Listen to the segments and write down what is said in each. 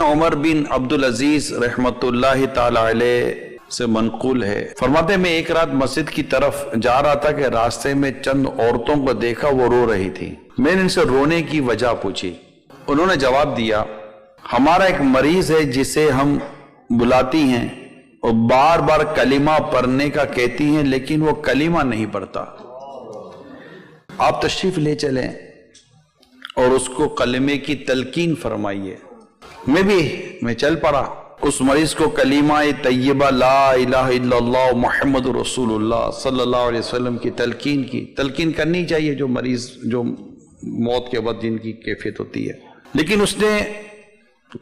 عمر بن عبدالعزیز رحمتہ تعالی علیہ سے منقول ہے، فرماتے میں ایک رات مسجد کی طرف جا رہا تھا کہ راستے میں چند عورتوں کو دیکھا، وہ رو رہی تھی۔ میں نے ان سے رونے کی وجہ پوچھی، انہوں نے جواب دیا، ہمارا ایک مریض ہے جسے ہم بلاتی ہیں اور بار بار کلمہ پڑھنے کا کہتی ہیں لیکن وہ کلمہ نہیں پڑھتا، آپ تشریف لے چلیں اور اس کو کلمے کی تلقین فرمائیے۔ میں چل پڑا، اس مریض کو کلمہ طیبہ لا الہ الا اللہ محمد رسول اللہ صلی اللہ علیہ وسلم کی تلقین کرنی چاہیے، جو مریض جو موت کے بعد جن کی کیفیت ہوتی ہے، لیکن اس نے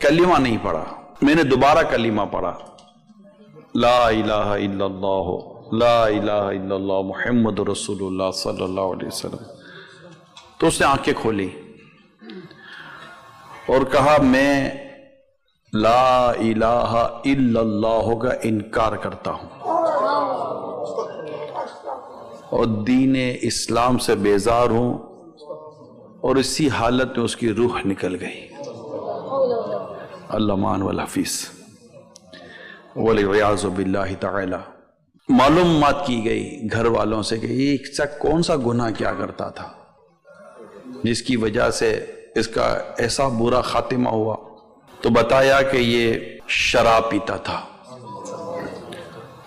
کلمہ نہیں پڑھا۔ میں نے دوبارہ کلمہ پڑھا، لا الہ الا اللہ لا الہ الا اللہ محمد رسول اللہ صلی اللہ علیہ وسلم۔ تو اس نے آنکھیں کھولی اور کہا، میں لا الہ الا اللہ کا انکار کرتا ہوں اور دین اسلام سے بیزار ہوں، اور اسی حالت میں اس کی روح نکل گئی۔ اللہ مان والحفیظ والعیاذ باللہ تعالی۔ معلومات کی گئی گھر والوں سے کہ یہ کون سا گناہ کیا کرتا تھا جس کی وجہ سے اس کا ایسا برا خاتمہ ہوا، تو بتایا کہ یہ شراب پیتا تھا،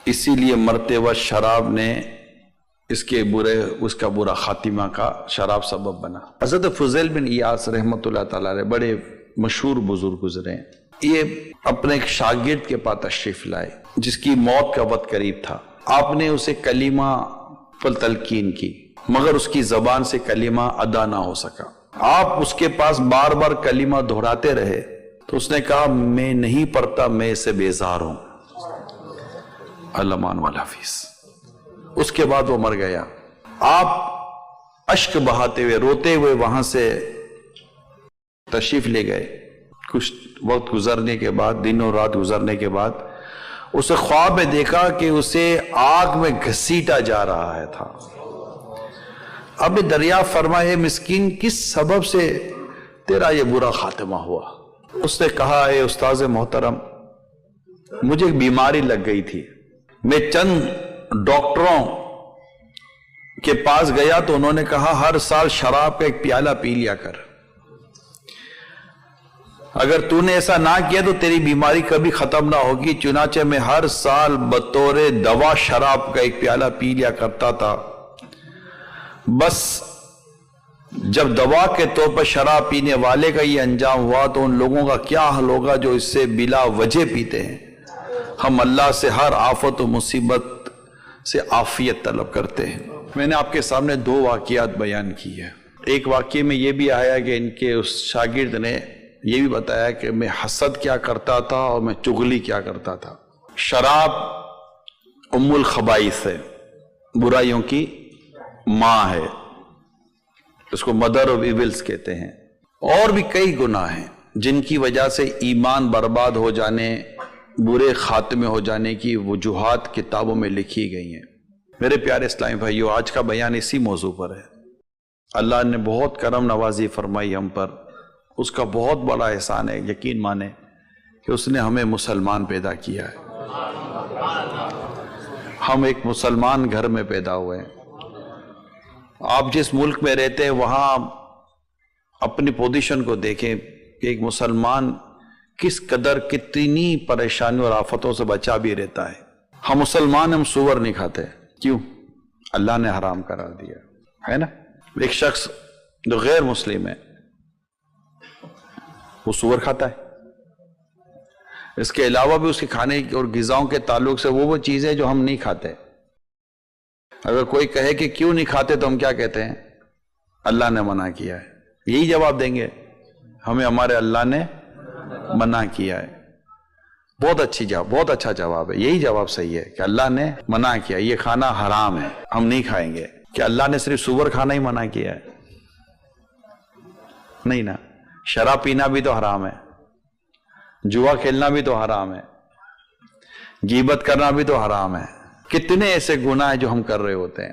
اسی لیے مرتے وقت شراب نے اس کا برا خاتمہ کا شراب سبب بنا۔ حضرت فضیل بن ایاس رحمۃ اللہ تعالی علیہ بڑے مشہور بزرگ گزرے ہیں، یہ اپنے ایک شاگرد کے پاس تشریف لائے جس کی موت کا وقت قریب تھا۔ آپ نے اسے کلمہ پر تلقین کی مگر اس کی زبان سے کلمہ ادا نہ ہو سکا۔ آپ اس کے پاس بار بار کلمہ دہراتے رہے تو اس نے کہا، میں نہیں پڑھتا، میں اسے بیزار ہوں۔ اللہ مان والحفیظ۔ اس کے بعد وہ مر گیا۔ آپ اشک بہاتے ہوئے روتے ہوئے وہاں سے تشریف لے گئے۔ کچھ وقت گزرنے کے بعد، دن اور رات گزرنے کے بعد، اسے خواب میں دیکھا کہ اسے آگ میں گھسیٹا جا رہا تھا۔ اب دریافت فرمائے، مسکین کس سبب سے تیرا یہ برا خاتمہ ہوا؟ اس نے کہا، اے استاذ محترم، مجھے ایک بیماری لگ گئی تھی، میں چند ڈاکٹروں کے پاس گیا تو انہوں نے کہا ہر سال شراب کا ایک پیالہ پی لیا کر، اگر تو نے ایسا نہ کیا تو تیری بیماری کبھی ختم نہ ہوگی۔ چنانچہ میں ہر سال بطور دوا شراب کا ایک پیالہ پی لیا کرتا تھا، بس جب دوا کے طور پر شراب پینے والے کا یہ انجام ہوا تو ان لوگوں کا کیا حل ہوگا جو اس سے بلا وجہ پیتے ہیں۔ ہم اللہ سے ہر آفت و مصیبت سے عافیت طلب کرتے ہیں۔ میں نے آپ کے سامنے دو واقعات بیان کی ہے۔ ایک واقعے میں یہ بھی آیا کہ ان کے اس شاگرد نے یہ بھی بتایا کہ میں حسد کیا کرتا تھا اور میں چغلی کیا کرتا تھا۔ شراب ام الخبائث ہے، برائیوں کی ماں ہے، اس کو مدر آف ایولز کہتے ہیں۔ اور بھی کئی گناہ ہیں جن کی وجہ سے ایمان برباد ہو جانے، برے خاتمے ہو جانے کی وجوہات کتابوں میں لکھی گئی ہیں۔ میرے پیارے اسلامی بھائیو، آج کا بیان اسی موضوع پر ہے۔ اللہ نے بہت کرم نوازی فرمائی ہم پر، اس کا بہت بڑا احسان ہے، یقین مانے کہ اس نے ہمیں مسلمان پیدا کیا ہے۔ ہم ایک مسلمان گھر میں پیدا ہوئے ہیں۔ آپ جس ملک میں رہتے ہیں وہاں اپنی پوزیشن کو دیکھیں کہ ایک مسلمان کس قدر کتنی پریشانیوں اور آفتوں سے بچا بھی رہتا ہے۔ ہم مسلمان ہم سور نہیں کھاتے، کیوں؟ اللہ نے حرام قرار دیا ہے نا۔ ایک شخص جو غیر مسلم ہے وہ سور کھاتا ہے، اس کے علاوہ بھی اس کے کھانے اور غذاؤں کے تعلق سے وہ چیزیں جو ہم نہیں کھاتے۔ اگر کوئی کہے کہ کیوں نہیں کھاتے تو ہم کیا کہتے ہیں؟ اللہ نے منع کیا ہے، یہی جواب دیں گے ہمیں، ہمارے اللہ نے منع کیا ہے۔ بہت اچھا جواب ہے، یہی جواب صحیح ہے کہ اللہ نے منع کیا، یہ کھانا حرام ہے، ہم نہیں کھائیں گے۔ کہ اللہ نے صرف سور کھانا ہی منع کیا ہے؟ نہیں نا، شراب پینا بھی تو حرام ہے، جوا کھیلنا بھی تو حرام ہے، غیبت کرنا بھی تو حرام ہے، کتنے ایسے گناہ ہیں جو ہم کر رہے ہوتے ہیں۔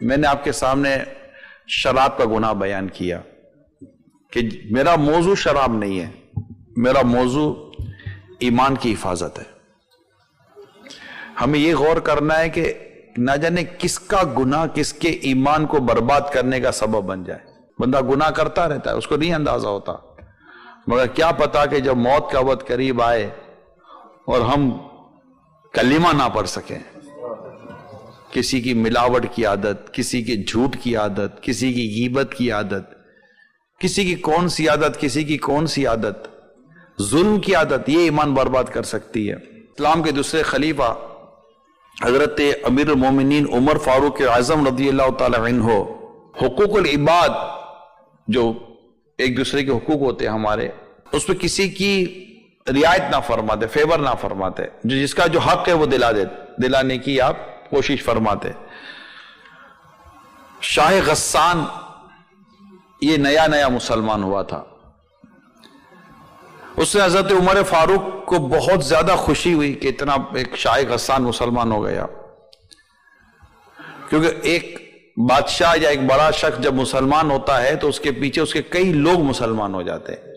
میں نے آپ کے سامنے شراب کا گناہ بیان کیا کہ میرا موضوع شراب نہیں ہے، میرا موضوع ایمان کی حفاظت ہے. ہمیں یہ غور کرنا ہے کہ نہ جانے کس کا گناہ کس کے ایمان کو برباد کرنے کا سبب بن جائے. بندہ گناہ کرتا رہتا ہے، اس کو نہیں اندازہ ہوتا، مگر کیا پتا کہ جب موت کا وقت قریب آئے اور ہم کلمہ نہ پڑھ سکیں. کسی کی ملاوٹ کی عادت، کسی کی جھوٹ کی عادت، کسی کی غیبت کی عادت، کسی کی کون سی عادت، کسی کی کون سی عادت، ظلم کی عادت، یہ ایمان برباد کر سکتی ہے. اسلام کے دوسرے خلیفہ حضرت امیر المومنین عمر فاروق اعظم رضی اللہ تعالی عنہ حقوق العباد، جو ایک دوسرے کے حقوق ہوتے ہیں ہمارے، اس پہ کسی کی رعایت نہ فرماتے، فیور نہ فرماتے، جس کا جو حق ہے وہ دلانے کی آپ کوشش فرماتے. شاہ غسان یہ نیا مسلمان ہوا تھا. اس نے حضرت عمر فاروق کو بہت زیادہ خوشی ہوئی کہ اتنا ایک شاہ غسان مسلمان ہو گیا، کیونکہ ایک بادشاہ یا ایک بڑا شخص جب مسلمان ہوتا ہے تو اس کے پیچھے اس کے کئی لوگ مسلمان ہو جاتے ہیں.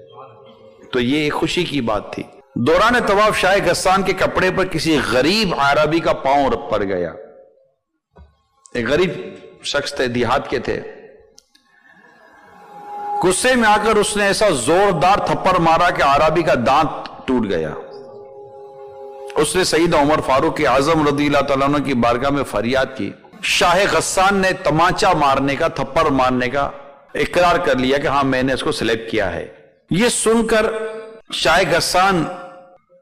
تو یہ ایک خوشی کی بات تھی. دوران طواف شاہ غسان کے کپڑے پر کسی غریب عربی کا پاؤں پڑ گیا. ایک غریب شخص تھے، دیہات کے تھے. غصے میں آ کر اس نے ایسا زوردار تھپڑ مارا کہ عربی کا دانت ٹوٹ گیا. اس نے سیدنا عمر فاروق اعظم رضی اللہ تعالیٰ عنہ کی بارگاہ میں فریاد کی. شاہ غسان نے تمانچہ مارنے کا، تھپڑ مارنے کا اقرار کر لیا کہ ہاں میں نے اس کو سلیکٹ کیا ہے. یہ سن کر شاہ غسان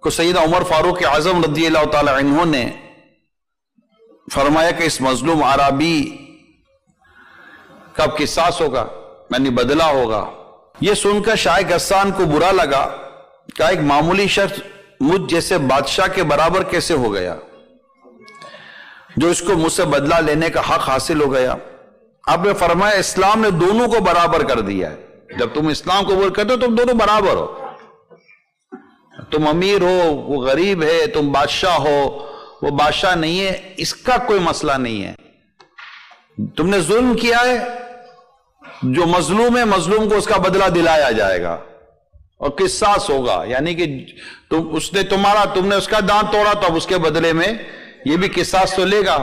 کو سیدنا عمر فاروق اعظم رضی اللہ تعالی عنہ نے فرمایا کہ اس مظلوم عربی کا قصاص ہوگا، یعنی بدلہ ہوگا. یہ سن کر شاہ غسان کو برا لگا کہ ایک معمولی شخص مجھ جیسے بادشاہ کے برابر کیسے ہو گیا جو اس کو مجھ سے بدلہ لینے کا حق حاصل ہو گیا. آپ نے فرمایا اسلام نے دونوں کو برابر کر دیا ہے. جب تم اسلام کو قبول کرتے ہو تم دونوں برابر ہو. تم امیر ہو، وہ غریب ہے، تم بادشاہ ہو، وہ بادشاہ نہیں ہے، اس کا کوئی مسئلہ نہیں ہے. تم نے ظلم کیا ہے، جو مظلوم ہے مظلوم کو اس کا بدلہ دلایا جائے گا اور قصاص ہوگا. یعنی کہ تم نے اس کا دانت توڑا تو اب اس کے بدلے میں یہ بھی قصاص تو لے گا،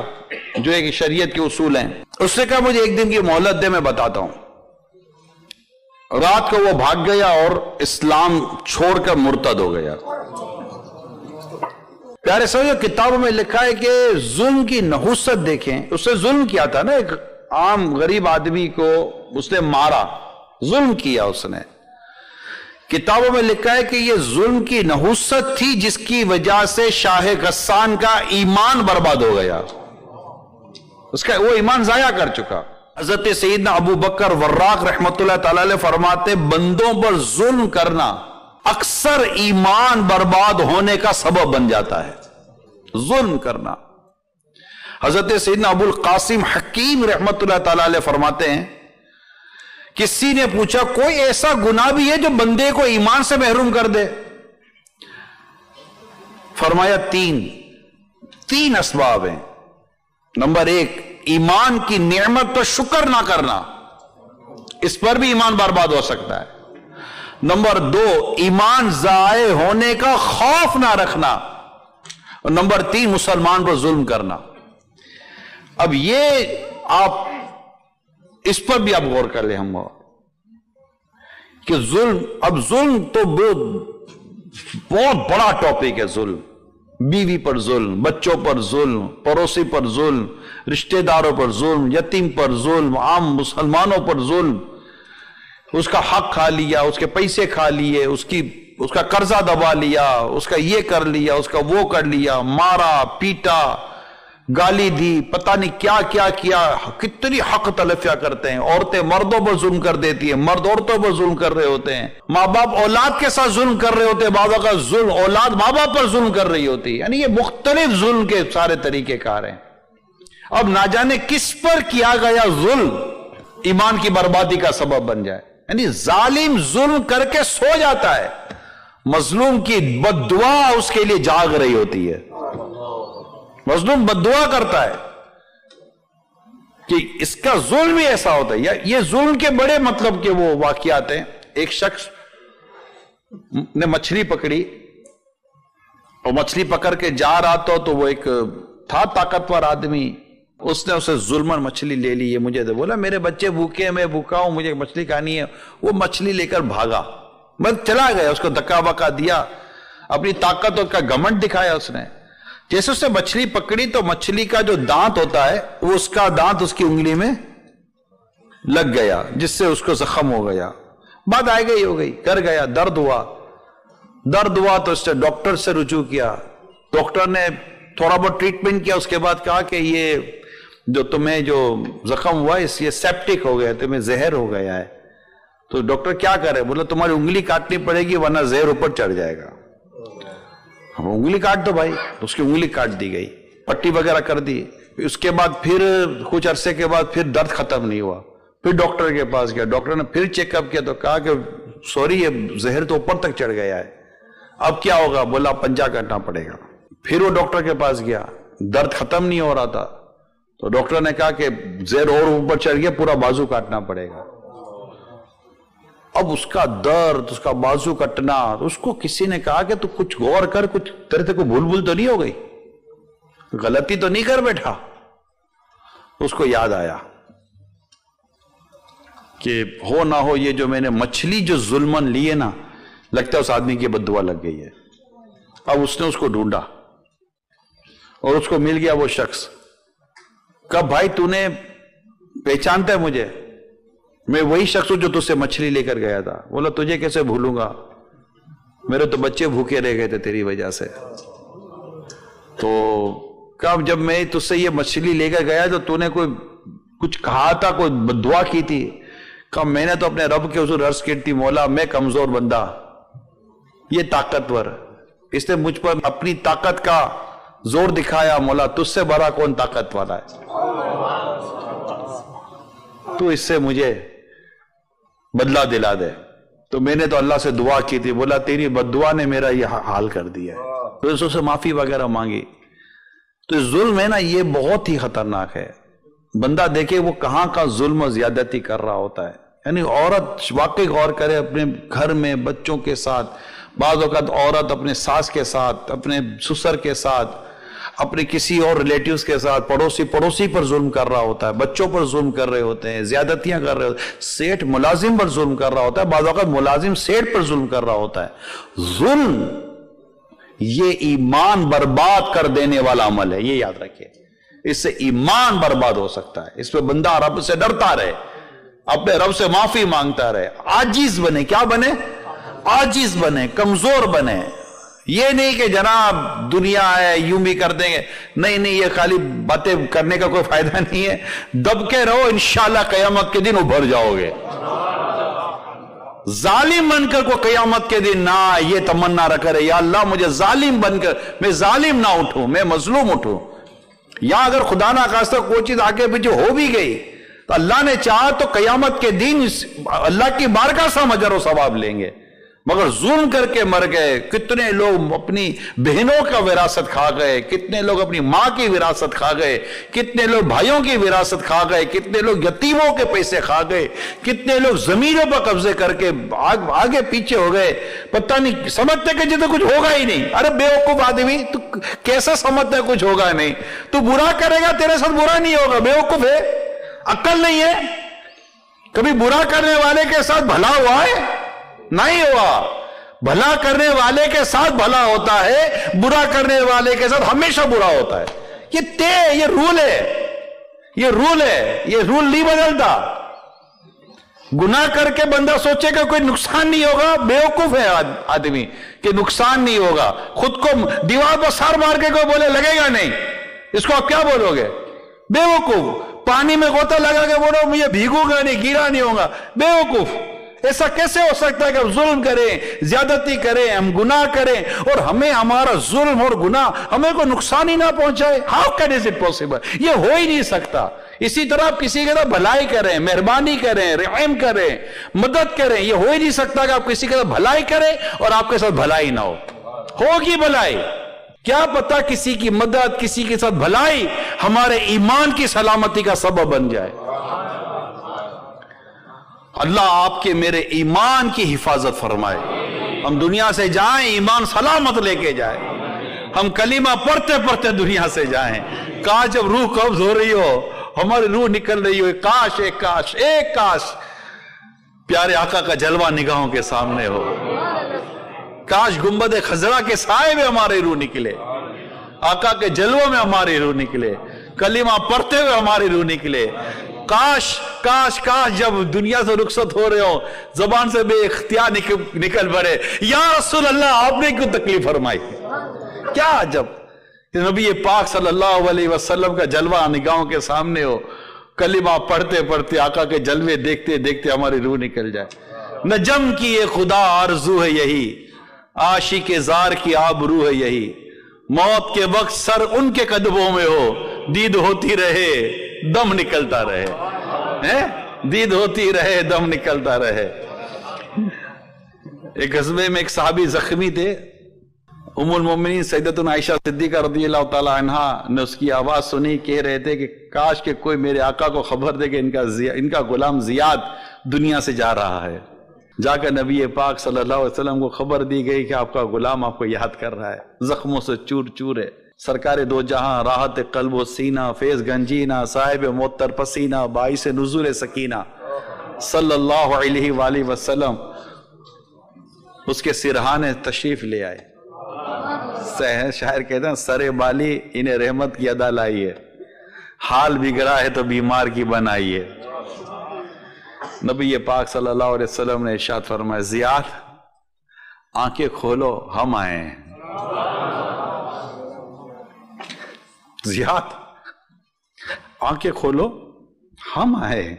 جو ایک شریعت کے اصول ہیں. اس نے کہا مجھے ایک دن کی مہلت دے، میں بتاتا ہوں. رات کو وہ بھاگ گیا اور اسلام چھوڑ کر مرتد ہو گیا. پیارے سمجھو، کتابوں میں لکھا ہے کہ ظلم کی نحوست دیکھیں. اس نے ظلم کیا تھا نا، ایک عام غریب آدمی کو اس نے مارا، ظلم کیا اس نے. کتابوں میں لکھا ہے کہ یہ ظلم کی نحوست تھی جس کی وجہ سے شاہ غسان کا ایمان برباد ہو گیا. اس کا وہ ایمان ضائع کر چکا. حضرت سیدنا ابو بکر وراق رحمت اللہ تعالی علیہ فرماتے بندوں پر ظلم کرنا اکثر ایمان برباد ہونے کا سبب بن جاتا ہے. ظلم کرنا. حضرت سیدنا ابو القاسم حکیم رحمت اللہ تعالی علیہ فرماتے ہیں کسی نے پوچھا کوئی ایسا گناہ بھی ہے جو بندے کو ایمان سے محروم کر دے؟ فرمایا تین اسباب ہیں. نمبر 1 ایمان کی نعمت پر شکر نہ کرنا، اس پر بھی ایمان برباد ہو سکتا ہے. نمبر 2 ایمان ضائع ہونے کا خوف نہ رکھنا. اور نمبر 3 مسلمان پر ظلم کرنا. اب یہ آپ اس پر بھی آپ غور کر لیں ہم کہ ظلم تو بہت بڑا ٹاپک ہے. ظلم، بیوی پر ظلم، بچوں پر ظلم، پڑوسی پر ظلم، رشتہ داروں پر ظلم، یتیم پر ظلم، عام مسلمانوں پر ظلم. اس کا حق کھا لیا، اس کے پیسے کھا لیے، اس کا قرضہ دبا لیا، اس کا یہ کر لیا، اس کا وہ کر لیا، مارا پیٹا، گالی دی، پتہ نہیں کیا کیا کیا. کتنی حق تلفیاں کرتے ہیں. عورتیں مردوں پر ظلم کر دیتی ہیں، مرد عورتوں پر ظلم کر رہے ہوتے ہیں، ماں باپ اولاد کے ساتھ ظلم کر رہے ہوتے ہیں، بعض اوقات ظلم اولاد ماں باپ پر ظلم کر رہی ہوتی ہے. یعنی یہ مختلف ظلم کے سارے طریقے کار ہیں. اب نہ جانے کس پر کیا گیا ظلم ایمان کی بربادی کا سبب بن جائے. یعنی ظالم ظلم کر کے سو جاتا ہے، مظلوم کی بد دعا اس کے لیے جاگ رہی ہوتی ہے. مظلوم بد دعا کرتا ہے کہ اس کا ظلم ہی ایسا ہوتا ہے. یہ ظلم کے بڑے مطلب کے وہ واقعات ہیں. ایک شخص نے مچھلی پکڑی اور مچھلی پکڑ کے جا رہا تو وہ ایک تھا طاقتور آدمی، اس نے اسے ظلمن مچھلی لے لی، یہ مجھے دے، بولا میرے بچے بھوکے ہیں، میں بھوکا ہوں، مجھے مچھلی کھانی ہے، وہ مچھلی لے کر بھاگا، بس چلا گیا، اس کو دھکا بکا دیا، اپنی طاقت کا گھمنڈ دکھایا اس نے۔ جیسے اس نے مچھلی پکڑی تو مچھلی کا جو دانت ہوتا ہے وہ اس کا دانت اس کی انگلی میں لگ گیا، جس سے اس کو زخم ہو گیا، بات آئے گئی ہو گئی، کر گیا، درد ہوا تو اس نے ڈاکٹر سے رجوع کیا، ڈاکٹر نے تھوڑا بہت ٹریٹمنٹ کیا، اس کے بعد کہا کہ یہ جو تمہیں جو زخم ہوا ہے یہ سیپٹک ہو گیا، تمہیں زہر ہو گیا ہے، تو ڈاکٹر کیا کرے؟ بولا تمہاری انگلی کاٹنی پڑے گی ورنہ زہر اوپر چڑھ جائے گا۔ انگلی کاٹ دو بھائی، اس کی انگلی کاٹ دی گئی، پٹی وغیرہ کر دی، اس کے بعد پھر کچھ عرصے کے بعد پھر درد ختم نہیں ہوا، پھر ڈاکٹر کے پاس گیا، ڈاکٹر نے پھر چیک اپ کیا تو کہا کہ سوری یہ زہر تو اوپر تک چڑھ گیا ہے، اب کیا ہوگا؟ بولا پنجہ کاٹنا پڑے گا۔ پھر وہ ڈاکٹر کے پاس گیا، درد ختم نہیں ہو رہا تھا، تو ڈاکٹر نے کہا کہ زہر اور اوپر چڑھ گیا، پورا بازو کاٹنا پڑے گا۔ اب اس کا درد، اس کا بازو کٹنا، اس کو کسی نے کہا کہ تو کچھ غور کر، کچھ تیرے کو بھول تو نہیں ہو گئی، غلطی تو نہیں کر بیٹھا؟ اس کو یاد آیا کہ ہو نہ ہو یہ جو میں نے مچھلی جو ظلمن لی ہے نا، لگتا ہے اس آدمی کی بد دعا لگ گئی ہے۔ اب اس نے اس کو ڈھونڈا اور اس کو مل گیا وہ شخص، کہا بھائی تو نے پہچانتا ہے مجھے؟ میں وہی شخص ہوں جو تجھ سے مچھلی لے کر گیا تھا۔ بولا تجھے کیسے بھولوں گا، میرے تو بچے بھوکے رہ گئے تھے تیری وجہ سے۔ تو کہا جب میں تجھ سے یہ مچھلی لے کر گیا تو نے کوئی کچھ کہا تھا، کوئی بد دعا کی تھی؟ کہا میں نے تو اپنے رب کے حضور عرض کی تھی، مولا میں کمزور بندہ، یہ طاقتور، اس نے مجھ پر اپنی طاقت کا زور دکھایا، مولا تجھ سے بڑا کون طاقت والا ہے، تو اس سے مجھے بدلہ دلا دے۔ تو میں نے تو اللہ سے دعا کی تھی، بولا تیری بد دعا نے میرا یہ حال کر دیا ہے، تو اس سے معافی وغیرہ مانگی۔ تو ظلم ہے نا، یہ بہت ہی خطرناک ہے، بندہ دیکھے وہ کہاں کا ظلم و زیادتی کر رہا ہوتا ہے۔ یعنی عورت واقعی غور کرے اپنے گھر میں بچوں کے ساتھ، بعض اوقات عورت اپنے ساس کے ساتھ، اپنے سسر کے ساتھ، اپنے کسی اور ریلیٹیوز کے ساتھ، پڑوسی پر ظلم کر رہا ہوتا ہے، بچوں پر ظلم کر رہے ہوتے ہیں، زیادتیاں کر رہے ہوتے ہیں، سیٹ ملازم پر ظلم کر رہا ہوتا ہے، بعض اوقات ملازم سیٹ پر ظلم کر رہا ہوتا ہے۔ ظلم یہ ایمان برباد کر دینے والا عمل ہے، یہ یاد رکھیے، اس سے ایمان برباد ہو سکتا ہے۔ اس پہ بندہ رب سے ڈرتا رہے، اپنے رب سے معافی مانگتا رہے، عاجز بنے، کیا بنے؟ عاجز بنے، کمزور بنے۔ یہ نہیں کہ جناب دنیا ہے یوں بھی کر دیں گے، نہیں، یہ خالی باتیں کرنے کا کوئی فائدہ نہیں ہے، دب کے رہو، انشاءاللہ قیامت کے دن ابھر جاؤ گے۔ ظالم بن کر کوئی قیامت کے دن نہ یہ تمنا رکھ رہے یا اللہ مجھے ظالم بن کر میں ظالم نہ اٹھوں، میں مظلوم اٹھوں۔ یا اگر خدا نہ خواستہ کوئی چیز آگے پیچھے ہو بھی گئی تو اللہ نے چاہا تو قیامت کے دن اللہ کی بارگاہ سے ہم اجر و ثواب لیں گے، مگر ظلم کر کے مر گئے۔ کتنے لوگ اپنی بہنوں کا وراثت کھا گئے، کتنے لوگ اپنی ماں کی وراثت کھا گئے، کتنے لوگ بھائیوں کی وراثت کھا گئے، کتنے لوگ یتیموں کے پیسے کھا گئے، کتنے لوگ زمینوں پر قبضے کر کے آگے پیچھے ہو گئے، پتہ نہیں سمجھتے کہ جیسے کچھ ہوگا ہی نہیں۔ ارے بیوقوف آدمی، تو کیسے سمجھتا ہے کچھ ہوگا نہیں؟ تو برا کرے گا تیرے ساتھ برا نہیں ہوگا، بیوقوف ہے، عقل نہیں ہے۔ کبھی برا کرنے والے کے ساتھ بھلا ہوا ہے؟ نہیں ہوا۔ بھلا کرنے والے کے ساتھ بھلا ہوتا ہے، برا کرنے والے کے ساتھ ہمیشہ برا ہوتا ہے۔ یہ رول ہے، یہ رول نہیں بدلتا۔ گناہ کر کے بندہ سوچے کہ کوئی نقصان نہیں ہوگا، بیوقوف ہے آدمی کہ نقصان نہیں ہوگا۔ خود کو دیوار پر سار مار کے کوئی بولے لگے گا نہیں، اس کو آپ کیا بولو گے؟ بیوقوف۔ پانی میں غوطہ لگا کے بولو مجھے بھیگوں گا نہیں، گیلا نہیں ہوگا، بیوقوف۔ ایسا کیسے ہو سکتا ہے کہ ہم ظلم کریں، زیادتی کریں، ہم گناہ کریں اور ہمیں ہمارا ظلم اور گناہ ہمیں کوئی نقصان ہی نہ پہنچائے؟ How can is it possible؟ یہ ہو ہی نہیں سکتا۔ اسی طرح آپ کسی کے ساتھ بھلائی کریں، مہربانی کریں، رحم کریں، مدد کریں، یہ ہو ہی نہیں سکتا کہ آپ کسی کے ساتھ بھلائی کریں اور آپ کے ساتھ بھلائی نہ ہو۔ ہوگی بھلائی، کیا پتہ کسی کی مدد، کسی کے ساتھ بھلائی ہمارے ایمان کی سلامتی کا سبب بن جائے۔ اللہ آپ کے میرے ایمان کی حفاظت فرمائے، ہم دنیا سے جائیں ایمان سلامت لے کے جائیں۔ ہم کلمہ پڑھتے پڑھتے دنیا سے جائیں. کاش جب روح قبض ہو رہی ہو, ہماری روح نکل رہی ہو, کاش ایک کاش ایک کاش پیارے آقا کا جلوہ نگاہوں کے سامنے ہو. کاش گنبد خضرا کے سائے میں ہماری روح نکلے, آقا کے جلووں میں ہماری روح نکلے, کلمہ پڑھتے ہوئے ہماری روح نکلے. کاش کاش کاش جب دنیا سے رخصت ہو رہے ہو زبان سے بے اختیار نکل پڑے, یا رسول اللہ آپ نے کیوں تکلیف فرمائی. کیا عجب کہ نبی پاک صلی اللہ علیہ وسلم کا جلوہ نگاہوں کے سامنے ہو, کلمہ پڑھتے پڑھتے آقا کے جلوے دیکھتے دیکھتے ہماری روح نکل جائے. نجم کی یہ خدا آرزو ہے یہی, عاشق زار کی آبرو ہے یہی, موت کے وقت سر ان کے قدموں میں ہو, دید ہوتی رہے دم نکلتا رہے, دید ہوتی رہے دم نکلتا رہے. ایک غزوے میں ایک صحابی زخمی تھے, ام المومنین سیدتنا عائشہ صدیقہ رضی اللہ تعالی عنہا نے اس کی آواز سنی, کہہ رہے تھے کہ کاش کہ کوئی میرے آقا کو خبر دے کہ ان کا غلام زیاد دنیا سے جا رہا ہے. جا کر نبی پاک صلی اللہ علیہ وسلم کو خبر دی گئی کہ آپ کا غلام آپ کو یاد کر رہا ہے, زخموں سے چور چور ہے. سرکار دو جہاں, راحت قلب و سینہ, فیض گنجینہ, صاحب معطر پسینہ, باعث نزول سکینہ صلی اللہ علیہ وآلہ وسلم اس کے سرہانے تشریف لے آئے. شاعر کہتے ہیں سرے بالی انہیں رحمت کی ادا لائی ہے, حال بگڑا ہے تو بیمار کی بنائی ہے. نبی پاک صلی اللہ علیہ وسلم نے ارشاد فرمایا, زیاد آنکھیں کھولو ہم آئے ہیں. زیاد آنکھیں کھولو ہم آئے ہیں.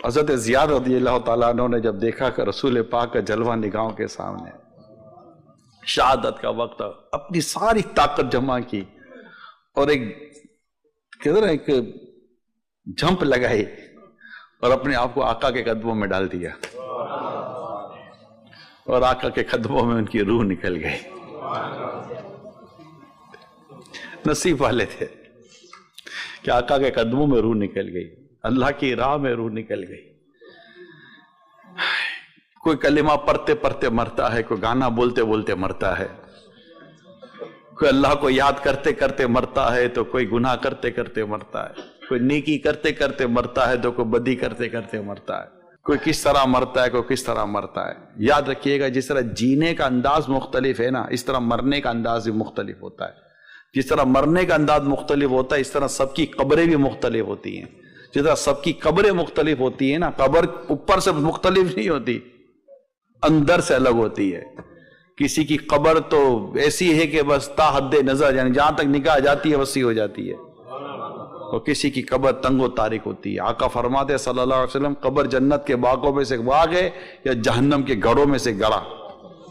حضرت زیاد رضی اللہ تعالیٰ عنہ نے جب دیکھا کہ رسول پاک کا جلوہ نگاہوں کے سامنے, شہادت کا وقت, اپنی ساری طاقت جمع کی اور ایک جھمپ لگائی اور اپنے آپ کو آقا کے قدموں میں ڈال دیا, اور آقا کے قدموں میں ان کی روح نکل گئی. نصیب والے تھے کہ آقا کے قدموں میں روح نکل گئی, اللہ کی راہ میں روح نکل گئی. کوئی کلمہ پڑھتے پڑھتے مرتا ہے, کوئی گانا بولتے بولتے مرتا ہے, کوئی اللہ کو یاد کرتے کرتے مرتا ہے, تو کوئی گناہ کرتے کرتے مرتا ہے, کوئی نیکی کرتے کرتے مرتا ہے, تو کوئی بدی کرتے کرتے مرتا ہے. کوئی کس طرح مرتا ہے, کوئی کس طرح مرتا ہے. یاد رکھیے گا, جس طرح جینے کا انداز مختلف ہے نا, اس طرح مرنے کا انداز بھی مختلف ہوتا ہے. جس طرح مرنے کا انداز مختلف ہوتا ہے, اس طرح سب کی قبریں بھی مختلف ہوتی ہیں. جس طرح سب کی قبریں مختلف ہوتی ہیں نا, قبر اوپر سے مختلف نہیں ہوتی, اندر سے الگ ہوتی ہے. کسی کی قبر تو ایسی ہے کہ بس تا حد نظر, یعنی جہاں تک نگاہ جاتی ہے وسیع ہو جاتی ہے, اور کسی کی قبر تنگ و تاریک ہوتی ہے. آقا فرماتے صلی اللہ علیہ وسلم, قبر جنت کے باغوں میں سے باغ ہے یا جہنم کے گڑھوں میں سے گڑھا.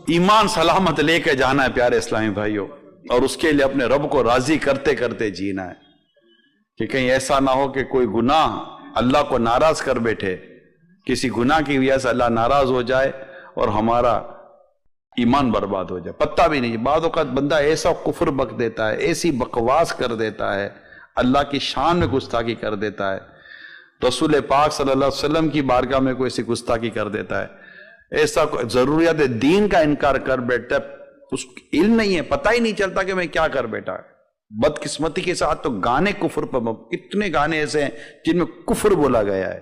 ایمان سلامت لے کے جانا ہے پیارے اسلامی بھائیوں, اور اس کے لیے اپنے رب کو راضی کرتے کرتے جینا ہے, کہ کہیں ایسا نہ ہو کہ کوئی گناہ اللہ کو ناراض کر بیٹھے, کسی گناہ کی وجہ سے اللہ ناراض ہو جائے اور ہمارا ایمان برباد ہو جائے. پتہ بھی نہیں, بعض اوقات بندہ ایسا کفر بک دیتا ہے, ایسی بکواس کر دیتا ہے, اللہ کی شان میں گستاخی کر دیتا ہے, رسول پاک صلی اللہ علیہ وسلم کی بارگاہ میں کوئی ایسی گستاخی کر دیتا ہے, ایسا ضروریات دین کا انکار کر بیٹھتا ہے, اس علم نہیں ہے, پتہ ہی نہیں چلتا کہ میں کیا کر بیٹھا. بدقسمتی کے ساتھ تو گانے کفر پر, کتنے گانے ایسے ہیں جن میں کفر بولا گیا ہے,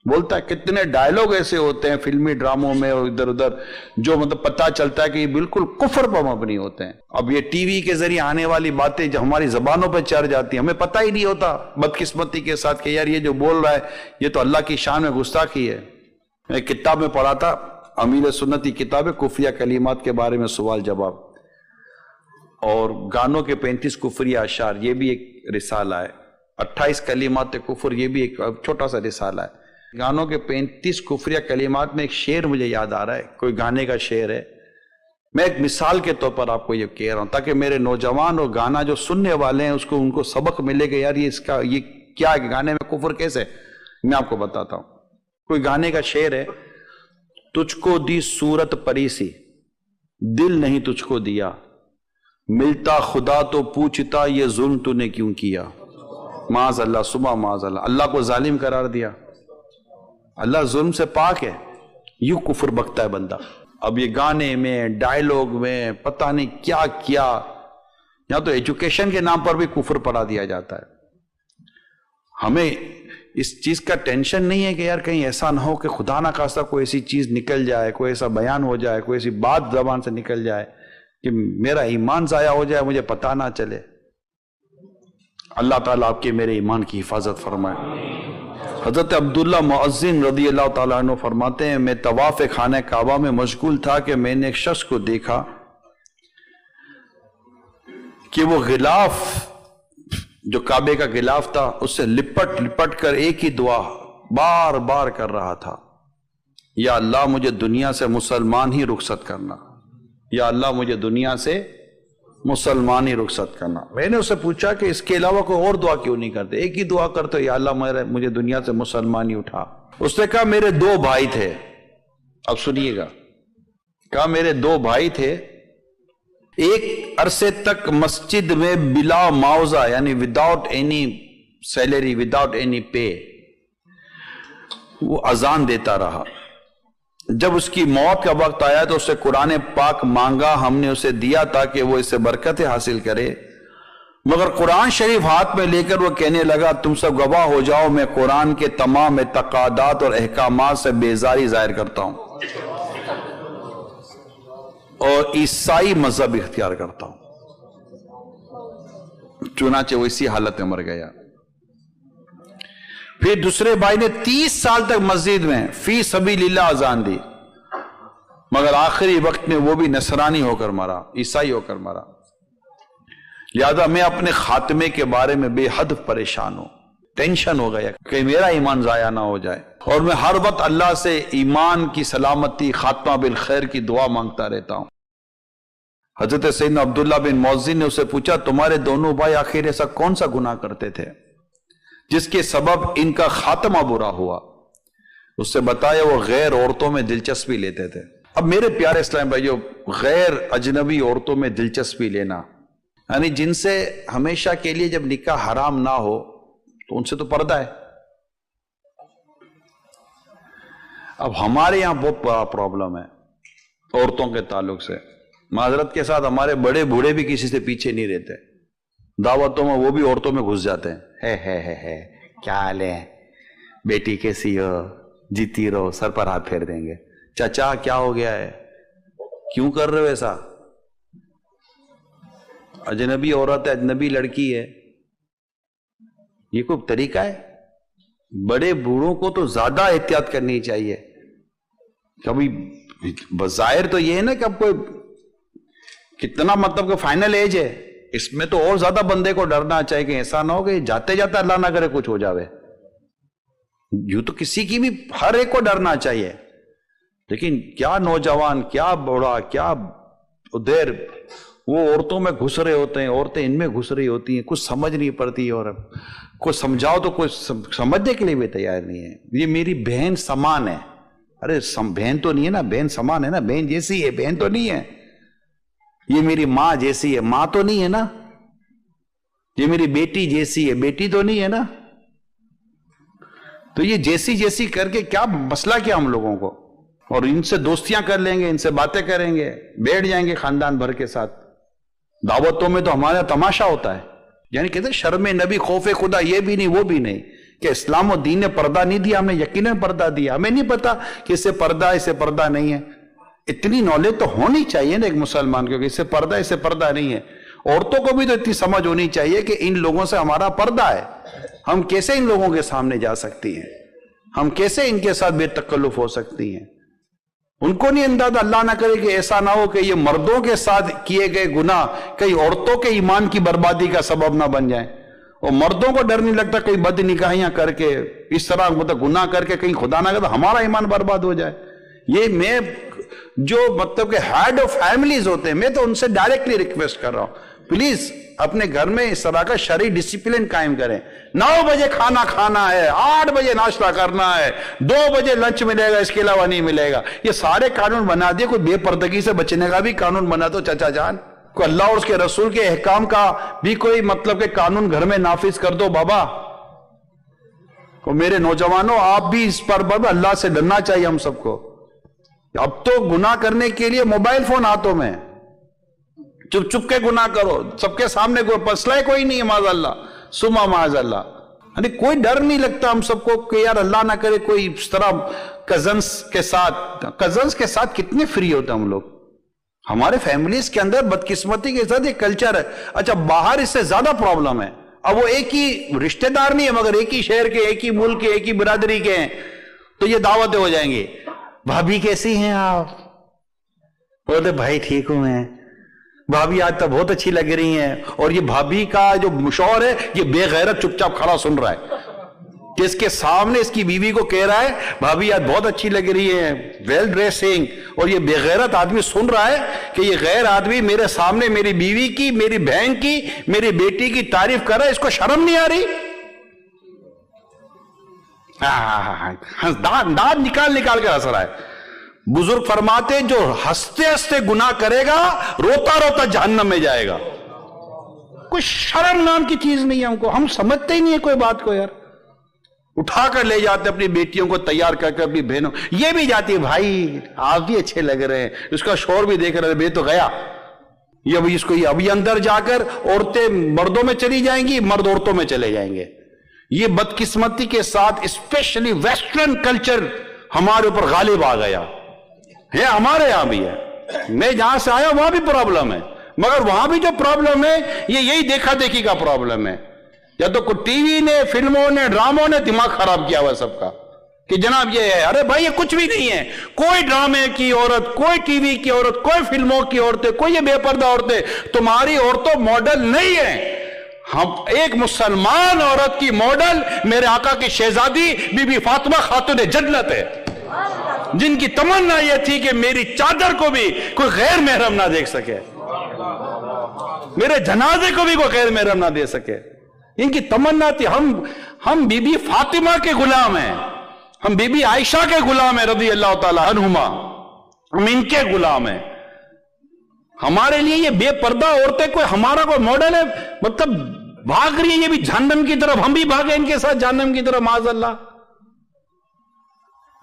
بولتا ہے کتنے ڈائلوگ ایسے ہوتے ہیں فلمی ڈراموں میں اور ادھر ادھر, جو مطلب پتہ چلتا ہے کہ یہ بالکل کفر پر مبنی ہوتے ہیں. اب یہ ٹی وی کے ذریعے آنے والی باتیں جو ہماری زبانوں پہ چڑھ جاتی ہیں, ہمیں پتہ ہی نہیں ہوتا بدقسمتی کے ساتھ کہ یار یہ جو بول رہا ہے یہ تو اللہ کی شان میں گستاخی ہے. میں ایک کتاب میں پڑھا تھا, امیر سنتی کتاب ہے, کفریہ کلمات کے بارے میں سوال جواب, اور گانوں کے 35 کفریہ اشعار, یہ بھی ایک رسالہ ہے. 28 کلمات کفر, یہ بھی ایک چھوٹا سا رسالہ ہے. گانوں کے 35 کفریہ کلمات میں ایک شعر مجھے یاد آ رہا ہے, کوئی گانے کا شعر ہے. میں ایک مثال کے طور پر آپ کو یہ کہہ رہا ہوں تاکہ میرے نوجوان اور گانا جو سننے والے ہیں ان کو سبق ملے گا, یار یہ کیا ہے, گانے میں کفر کیسے. میں آپ کو بتاتا ہوں. کوئی گانے کا شعر ہے, تجھ کو دی صورت پری سی, دل نہیں تجھ کو دیا, ملتا خدا تو پوچھتا یہ ظلم تو نے کیوں کیا. معاذ اللہ, صبح معاذ اللہ, اللہ کو ظالم قرار دیا. اللہ ظلم سے پاک ہے, یوں کفر بکتا ہے بندہ. اب یہ گانے میں، ڈائلوگ میں پتہ نہیں کیا کیا، یہاں تو ایجوکیشن کے نام پر بھی کفر پڑھا دیا جاتا ہے۔ ہمیں اس چیز کا ٹینشن نہیں ہے کہ یار کہیں ایسا نہ ہو کہ خدا نہ خواستہ کوئی ایسی چیز نکل جائے، کوئی ایسا بیان ہو جائے، کوئی ایسی بات زبان سے نکل جائے کہ میرا ایمان ضائع ہو جائے، مجھے پتہ نہ چلے۔ اللہ تعالیٰ آپ کے میرے ایمان کی حفاظت فرمائے۔ حضرت عبداللہ مؤذن رضی اللہ تعالیٰ عنہ فرماتے ہیں، میں طواف خانہ کعبہ میں مشغول تھا کہ میں نے ایک شخص کو دیکھا کہ وہ غلاف جو کعبے کا غلاف تھا اس سے لپٹ لپٹ کر ایک ہی دعا بار بار کر رہا تھا، یا اللہ مجھے دنیا سے مسلمان ہی رخصت کرنا، یا اللہ مجھے دنیا سے مسلمان ہی رخصت کرنا۔ میں نے اسے پوچھا کہ اس کے علاوہ کوئی اور دعا کیوں نہیں کرتے، ایک ہی دعا کرتے، یا اللہ مجھے دنیا سے مسلمان ہی اٹھا۔ اس نے کہا میرے 2 بھائی تھے، اب سنیے گا، کہا میرے 2 بھائی تھے، ایک عرصے تک مسجد میں بلا معاوضہ یعنی without any salary, without any pay وہ اذان دیتا رہا۔ جب اس کی موت کا وقت آیا تو اسے قرآن پاک مانگا، ہم نے اسے دیا تاکہ وہ اسے برکتیں حاصل کرے، مگر قرآن شریف ہاتھ میں لے کر وہ کہنے لگا تم سب گواہ ہو جاؤ میں قرآن کے تمام اعتقادات اور احکامات سے بیزاری ظاہر کرتا ہوں اور عیسائی مذہب اختیار کرتا ہوں۔ چنانچہ وہ اسی حالت میں مر گیا۔ پھر دوسرے بھائی نے 30 سال تک مسجد میں فی سبیل اللہ اذان دی، مگر آخری وقت میں وہ بھی نصرانی ہو کر مرا، عیسائی ہو کر مرا۔ لہذا میں اپنے خاتمے کے بارے میں بے حد پریشان ہوں، ٹینشن ہو گیا کہ میرا ایمان ضائع نہ ہو جائے، اور میں ہر وقت اللہ سے ایمان کی سلامتی، خاتمہ بالخیر کی دعا مانگتا رہتا ہوں۔ حضرت سیدنا عبداللہ بن مؤذن نے اسے پوچھا تمہارے دونوں بھائی آخر ایسا کون سا گناہ کرتے تھے جس کے سبب ان کا خاتمہ برا ہوا؟ اس سے بتایا وہ غیر عورتوں میں دلچسپی لیتے تھے۔ اب میرے پیارے اسلام بھائیو، غیر اجنبی عورتوں میں دلچسپی لینا یعنی جن سے ہمیشہ کے لیے جب نکاح حرام نہ ہو تو ان سے تو پردہ ہے۔ اب ہمارے یہاں بہت بڑا پرابلم ہے عورتوں کے تعلق سے، معذرت کے ساتھ ہمارے بڑے بوڑھے بھی کسی سے پیچھے نہیں رہتے، دعوتوں میں وہ بھی عورتوں میں گھس جاتے ہیں، ہے کیا حال ہے بیٹی کیسی ہو، جیتی رہو، سر پر ہاتھ پھیر دیں گے، چچا کیا ہو گیا ہے، کیوں کر رہے ہو ایسا، اجنبی عورت ہے، اجنبی لڑکی ہے، یہ کوئی طریقہ ہے؟ بڑے بوڑھوں کو تو زیادہ احتیاط کرنی چاہیے۔ کبھی بظاہر تو یہ ہے نا کہ اب کوئی کتنا مطلب کہ فائنل ایج ہے، اس میں تو اور زیادہ بندے کو ڈرنا چاہیے کہ ایسا نہ ہو کہ جاتے جاتے اللہ نہ کرے کچھ ہو جاوے۔ یوں تو کسی کی بھی ہر ایک کو ڈرنا چاہیے، لیکن کیا نوجوان، کیا بوڑھا، کیا ادھر وہ عورتوں میں گھس رہے ہوتے ہیں، عورتیں ان میں گھس رہی ہوتی ہیں، کچھ سمجھ نہیں پڑتی، اور کوئی سمجھاؤ تو کوئی سمجھنے کے لیے بھی تیار نہیں ہے۔ یہ میری بہن سمان ہے، ارے بہن تو نہیں ہے نا، بہن سمان ہے نا، بہن جیسی ہے، بہن تو نہیں ہے۔ یہ میری ماں جیسی ہے، ماں تو نہیں ہے نا۔ یہ میری بیٹی جیسی ہے، بیٹی تو نہیں ہے نا۔ تو یہ جیسی جیسی کر کے کیا مسئلہ کیا ہم لوگوں کو، اور ان سے دوستیاں کر لیں گے، ان سے باتیں کریں گے، بیٹھ جائیں گے خاندان بھر کے ساتھ۔ دعوتوں میں تو ہمارا تماشا ہوتا ہے، یعنی کہتے ہیں شرم نبی خوف خدا، یہ بھی نہیں وہ بھی نہیں، کہ اسلام و دین نے پردہ نہیں دیا، ہم نے یقیناً پردہ دیا، ہمیں نہیں پتا کہ اس سے پردہ اس سے پردہ نہیں ہے۔ اتنی نالج تو ہونی چاہیے نا ایک مسلمان کو کہ اس سے پردہ نہیں ہے۔ عورتوں کو بھی تو اتنی سمجھ ہونی چاہیے کہ ان لوگوں سے ہمارا پردہ ہے، ہم کیسے ان لوگوں کے سامنے جا سکتی ہیں، ہم کیسے ان کے ساتھ بے تکلف ہو سکتی ہیں۔ ان کو نہیں اندازہ، اللہ نہ کرے کہ ایسا نہ ہو کہ یہ مردوں کے ساتھ کیے گئے گناہ کئی عورتوں کے ایمان کی بربادی کا سبب نہ بن جائیں، اور مردوں کو ڈر نہیں لگتا کئی بد نکاحیاں کر کے اس طرح مطلب گناہ کر کے کہیں خدا نہ کرے ہمارا ایمان برباد ہو جائے۔ یہ میں جو مطلب کہ ہیڈ آف فیملیز ہوتے ہیں، میں تو ان سے ڈائریکٹلی ریکویسٹ کر رہا ہوں، پلیز اپنے گھر میں اس طرح کا شرعی ڈسپلن قائم کریں۔ 9 بجے کھانا کھانا ہے، 8 بجے ناشتہ کرنا ہے، 2 بجے لنچ ملے گا، اس کے علاوہ نہیں ملے گا۔ یہ سارے قانون بنا دیے، کوئی بے پردگی سے بچنے کا بھی قانون بنا دو چچا جان، کوئی اللہ اور اس کے رسول کے احکام کا بھی کوئی مطلب کہ قانون گھر میں نافذ کر دو بابا۔ اور میرے نوجوانوں، آپ بھی اس پر اللہ سے ڈرنا چاہیے ہم سب کو۔ اب تو گناہ کرنے کے لیے موبائل فون ہاتھوں میں، چپ چپ کے گناہ کرو، سب کے سامنے کوئی مسئلہ کوئی نہیں ہے، معاذ اللہ سما معاذ اللہ، یعنی کوئی ڈر نہیں لگتا ہم سب کو کہ یار اللہ نہ کرے کوئی اس طرح کزنس کے ساتھ کتنے فری ہوتے ہیں ہم لوگ. ہمارے فیملیز کے اندر بدقسمتی کے ساتھ ایک کلچر ہے. اچھا باہر اس سے زیادہ پرابلم ہے. اب وہ ایک ہی رشتہ دار نہیں ہے مگر ایک ہی شہر کے، ایک ہی ملک کے، ایک ہی برادری کے ہیں، تو یہ دعوتیں ہو جائیں گے. بھابھی کیسی ہیں آپ؟ بولتے بھائی ٹھیک ہوں میں. بھابھی آج تو بہت اچھی لگ رہی ہیں. اور یہ بھابھی کا جو مشور ہے یہ بے غیرت چپ چاپ کھڑا سن رہا ہے کہ اس کے سامنے اس کی بیوی کو کہہ رہا ہے بھابھی آج بہت اچھی لگ رہی ہے، ویل ڈریسنگ، اور یہ بے غیرت آدمی سن رہا ہے کہ یہ غیر آدمی میرے سامنے میری بیوی کی، میری بہن کی، میری بیٹی کی تعریف کر رہا ہے. اس کو شرم نہیں آ رہی؟ دانت نکال کے ہنس رہا ہے. بزرگ فرماتے جو ہنستے ہنستے گناہ کرے گا روتا روتا جہنم میں جائے گا. کوئی شرم نام کی چیز نہیں ہے ہم کو، ہم سمجھتے ہی نہیں ہے کوئی بات کو. یار اٹھا کر لے جاتے اپنی بیٹیوں کو، تیار کر اپنی بہنوں، یہ بھی جاتی ہے بھائی آپ بھی اچھے لگ رہے ہیں، اس کا شوہر بھی دیکھ رہے ہیں، بے تو گیا یہ ابھی اس کو، ابھی اندر جا کر عورتیں مردوں میں چلی جائیں گی، مرد عورتوں میں چلے جائیں گے. یہ بدقسمتی کے ساتھ اسپیشلی ویسٹرن کلچر ہمارے اوپر غالب آ گیا ہے. ہمارے یہاں بھی ہے، میں جہاں سے آیا وہاں بھی پرابلم ہے، مگر وہاں بھی جو پرابلم ہے یہ یہی دیکھا دیکھی کا پرابلم ہے. یا تو ٹی وی نے، فلموں نے، ڈراموں نے دماغ خراب کیا ہوا سب کا کہ جناب یہ ہے. ارے بھائی یہ کچھ بھی نہیں ہے. کوئی ڈرامے کی عورت، کوئی ٹی وی کی عورت، کوئی فلموں کی عورتیں، کوئی یہ بے پردہ عورتیں تمہاری عورتوں ماڈل نہیں ہیں. ہم ایک مسلمان عورت کی ماڈل میرے آقا کی شہزادی بی بی فاطمہ خاتون جنت ہے، جن کی تمنا یہ تھی کہ میری چادر کو بھی کوئی غیر محرم نہ دیکھ سکے، میرے جنازے کو بھی کوئی غیر محرم نہ دے سکے. ان کی تمنا تھی. ہم بی بی فاطمہ کے غلام ہیں، ہم بی بی عائشہ کے غلام ہیں رضی اللہ تعالی عنہما، ہم ان کے غلام ہیں. ہمارے لیے یہ بے پردہ عورتیں کوئی ہمارا کوئی ماڈل ہے؟ مطلب بھاگ رہی ہیں یہ بھی جہنم کی طرف، ہم بھی بھاگے ان کے ساتھ جہنم کی طرف معاذ اللہ.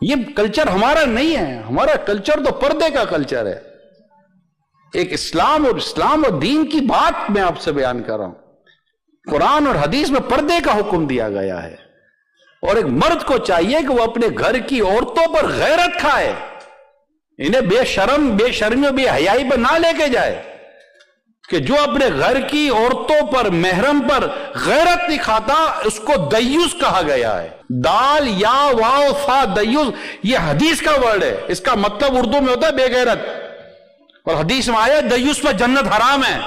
یہ کلچر ہمارا نہیں ہے. ہمارا کلچر تو پردے کا کلچر ہے. ایک اسلام اور دین کی بات میں آپ سے بیان کر رہا ہوں. قرآن اور حدیث میں پردے کا حکم دیا گیا ہے، اور ایک مرد کو چاہیے کہ وہ اپنے گھر کی عورتوں پر غیرت کھائے، انہیں بے شرمی بے حیائی پر نہ لے کے جائے. کہ جو اپنے گھر کی عورتوں پر، محرم پر غیرت نہیں کھاتا اس کو دیوس کہا گیا ہے. دال یا واو فا دیوس یہ حدیث کا ورڈ ہے. اس کا مطلب اردو میں ہوتا ہے بے غیرت، اور حدیث میں آیا دیوس پر جنت حرام ہے.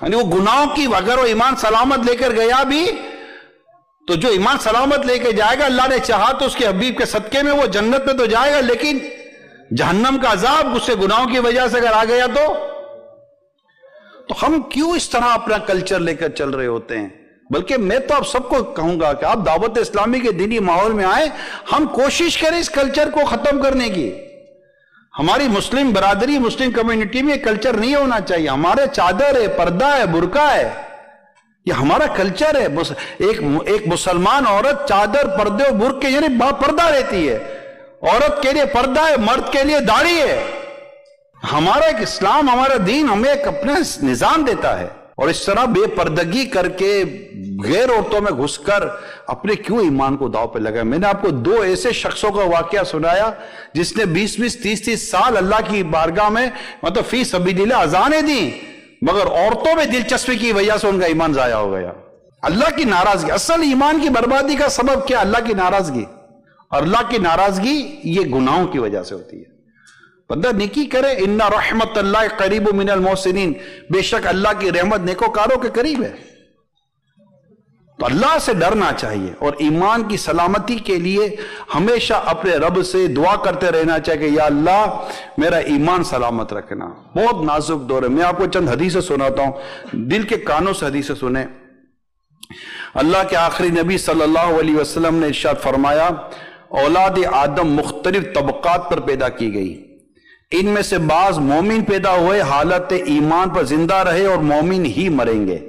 یعنی وہ گناہوں کی اگر وہ ایمان سلامت لے کر گیا بھی تو جو ایمان سلامت لے کے جائے گا اللہ نے چاہا تو اس کے حبیب کے صدقے میں وہ جنت میں تو جائے گا، لیکن جہنم کا عذاب اس سے گناہوں کی وجہ سے اگر آ گیا تو ہم کیوں اس طرح اپنا کلچر لے کر چل رہے ہوتے ہیں؟ بلکہ میں تو آپ سب کو کہوں گا کہ آپ دعوت اسلامی کے دینی ماحول میں آئیں، ہم کوشش کریں اس کلچر کو ختم کرنے کی. ہماری مسلم برادری، مسلم کمیونٹی میں یہ کلچر نہیں ہونا چاہیے. ہمارے چادر ہے، پردہ ہے، برقع ہے، یہ ہمارا کلچر ہے. ایک مسلمان عورت چادر، پردے اور برقع یعنی پردہ رہتی ہے. عورت کے لیے پردہ ہے، مرد کے لیے داڑھی ہے. ہمارا ایک اسلام، ہمارا دین ہمیں ایک اپنا نظام دیتا ہے، اور اس طرح بے پردگی کر کے غیر عورتوں میں گھس کر اپنے کیوں ایمان کو داؤ پہ لگا. میں نے آپ کو 2 ایسے شخصوں کا واقعہ سنایا جس نے 20-20 30-30 سال اللہ کی بارگاہ میں مطلب فی سبیل اللہ اذانیں دیں، مگر عورتوں میں دلچسپی کی وجہ سے ان کا ایمان ضائع ہو گیا. اللہ کی ناراضگی، اصل ایمان کی بربادی کا سبب کیا؟ اللہ کی ناراضگی. اور اللہ کی ناراضگی یہ گناہوں کی وجہ سے ہوتی ہے. بندہ نیکی کرے، ان رحمت اللہ قریب من المحسنین، بے شک اللہ کی رحمت نیکوکاروں کے قریب ہے. تو اللہ سے ڈرنا چاہیے، اور ایمان کی سلامتی کے لیے ہمیشہ اپنے رب سے دعا کرتے رہنا چاہیے کہ یا اللہ میرا ایمان سلامت رکھنا. بہت نازک دور ہے. میں آپ کو چند حدیثیں سناتا ہوں، دل کے کانوں سے حدیثیں سنیں. اللہ کے آخری نبی صلی اللہ علیہ وسلم نے ارشاد فرمایا اولاد آدم مختلف طبقات پر پیدا کی گئی، ان میں سے بعض مومن پیدا ہوئے، حالت ایمان پر زندہ رہے اور مومن ہی مریں گے،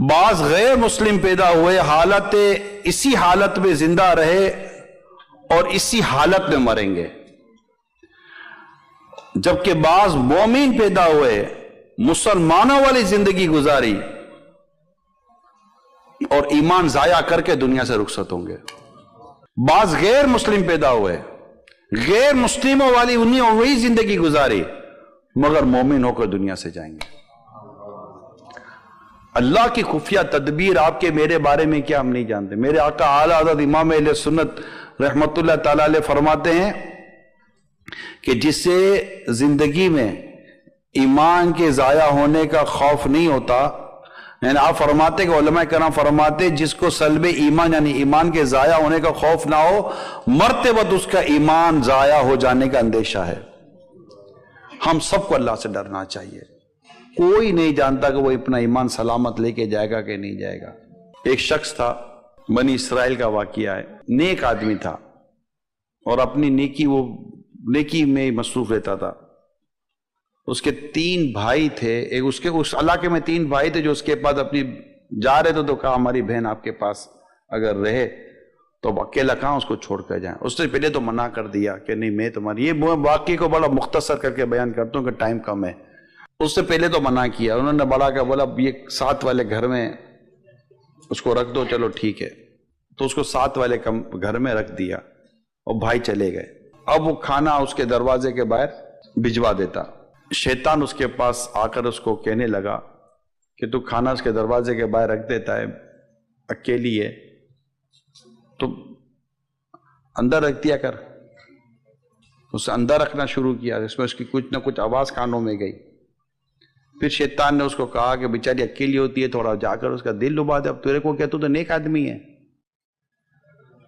بعض غیر مسلم پیدا ہوئے، حالت اسی حالت میں زندہ رہے اور اسی حالت میں مریں گے، جبکہ بعض مومن پیدا ہوئے، مسلمانوں والی زندگی گزاری اور ایمان ضائع کر کے دنیا سے رخصت ہوں گے۔ بعض غیر مسلم پیدا ہوئے، غیر مسلموں والی انہیں وہی زندگی گزاری، مگر مومن ہو کر دنیا سے جائیں گے۔ اللہ کی خفیہ تدبیر آپ کے میرے بارے میں کیا ہم نہیں جانتے؟ میرے آقا اعلیٰ حضرت امام اہل سنت رحمت اللہ تعالی علیہ فرماتے ہیں کہ جس سے زندگی میں ایمان کے ضائع ہونے کا خوف نہیں ہوتا، یعنی آپ فرماتے کہ علماء کرام فرماتے جس کو سلب ایمان یعنی ایمان کے ضائع ہونے کا خوف نہ ہو، مرتے وقت اس کا ایمان ضائع ہو جانے کا اندیشہ ہے۔ ہم سب کو اللہ سے ڈرنا چاہیے۔ کوئی نہیں جانتا کہ وہ اپنا ایمان سلامت لے کے جائے گا کہ نہیں جائے گا۔ ایک شخص تھا، بنی اسرائیل کا واقعہ ہے، نیک آدمی تھا اور اپنی نیکی میں مصروف رہتا تھا۔ اس کے 3 بھائی تھے، اس علاقے میں 3 بھائی تھے جو اس کے پاس اپنی جا رہے تھے، تو کہا ہماری بہن آپ کے پاس اگر رہے تو اب اکیلا کہاں اس کو چھوڑ کر جائیں۔ اس نے پہلے تو منع کر دیا کہ نہیں میں تمہاری، یہ واقعے کو بڑا مختصر کر کے بیان کرتا ہوں کہ ٹائم کم ہے۔ اس سے پہلے تو منع کیا، انہوں نے بڑا کہ بولا یہ 7 والے گھر میں اس کو رکھ دو، چلو ٹھیک ہے۔ تو اس کو 7 والے گھر میں رکھ دیا اور بھائی چلے گئے۔ اب وہ کھانا اس کے دروازے کے باہر بھجوا دیتا۔ شیطان اس کے پاس آ کر اس کو کہنے لگا کہ تو کھانا اس کے دروازے کے باہر رکھ دیتا ہے، اکیلی ہے تو اندر رکھ دیا کر۔ اسے اندر رکھنا شروع کیا، اس میں اس کی کچھ نہ کچھ آواز کانوں میں گئی۔ پھر شیطان نے اس کو کہا کہ بیچاری اکیلی ہوتی ہے، تھوڑا جا کر اس کا دل لبا دے، اب تیرے کو کیا، تو نیک آدمی ہے۔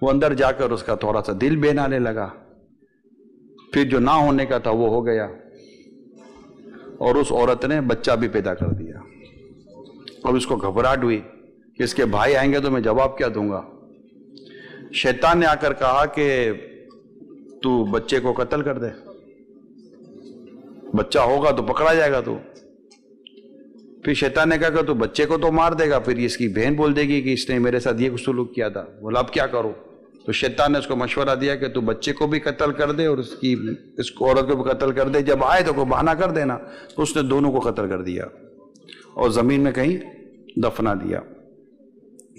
وہ اندر جا کر اس کا تھوڑا سا دل بہلانے لگا، پھر جو نہ ہونے کا تھا وہ ہو گیا، اور اس عورت نے بچہ بھی پیدا کر دیا۔ اب اس کو گھبراہٹ ہوئی کہ اس کے بھائی آئیں گے تو میں جواب کیا دوں گا۔ شیطان نے آ کر کہا کہ تو بچے کو قتل کر دے، بچہ ہوگا تو پکڑا جائے گا تو۔ پھر شیطان نے کہا کہ تو بچے کو تو مار دے گا، پھر اس کی بہن بول دے گی کہ اس نے میرے ساتھ یہ سلوک کیا تھا۔ بولا اب کیا کروں؟ تو شیطان نے اس کو مشورہ دیا کہ تو بچے کو بھی قتل کر دے اور اس عورت کو بھی قتل کر دے، جب آئے تو کوئی بہانہ کر دینا۔ تو اس نے دونوں کو قتل کر دیا اور زمین میں کہیں دفنا دیا۔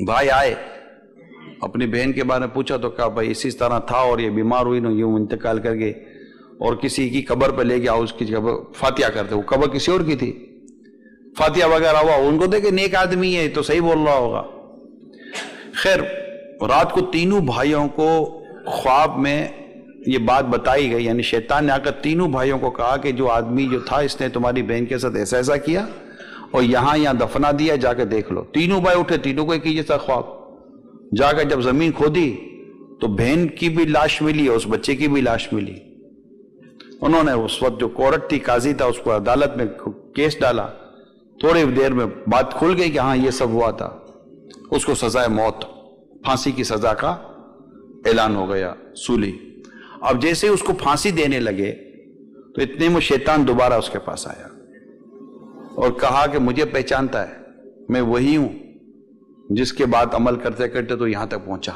بھائی آئے، اپنی بہن کے بارے میں پوچھا تو کہا بھائی اسی طرح تھا اور یہ بیمار ہوئی نا، یوں انتقال کر گئے، اور کسی کی قبر پہ لے گیا، اس کی فاتحہ کرتے، وہ قبر کسی اور کی تھی، فاتحہ وغیرہ ہوا، ان کو دیکھے نیک آدمی ہے تو صحیح بول رہا ہوگا۔ خیر رات کو تینوں بھائیوں کو خواب میں یہ بات بتائی گئی، یعنی شیطان نے آ کر تینوں بھائیوں کو کہا کہ جو آدمی جو تھا اس نے تمہاری بہن کے ساتھ ایسا ایسا کیا اور یہاں دفنا دیا، جا کے دیکھ لو۔ تینوں بھائی اٹھے، تینوں کو ایک ہی جیسا خواب۔ جا کر جب زمین کھودی تو بہن کی بھی لاش ملی اور اس بچے کی بھی لاش ملی۔ انہوں نے اس وقت جو کورٹ تھی، قاضی تھا، اس کو عدالت میں کیس ڈالا۔ تھوڑی دیر میں بات کھل گئی کہ ہاں یہ سب ہوا تھا۔ اس کو سزائے موت، پھانسی کی سزا کا اعلان ہو گیا، سولی۔ اب جیسے اس کو پھانسی دینے لگے تو اتنے میں شیطان دوبارہ اس کے پاس آیا اور کہا کہ مجھے پہچانتا ہے، میں وہی ہوں جس کے بعد عمل کرتے کرتے تو یہاں تک پہنچا،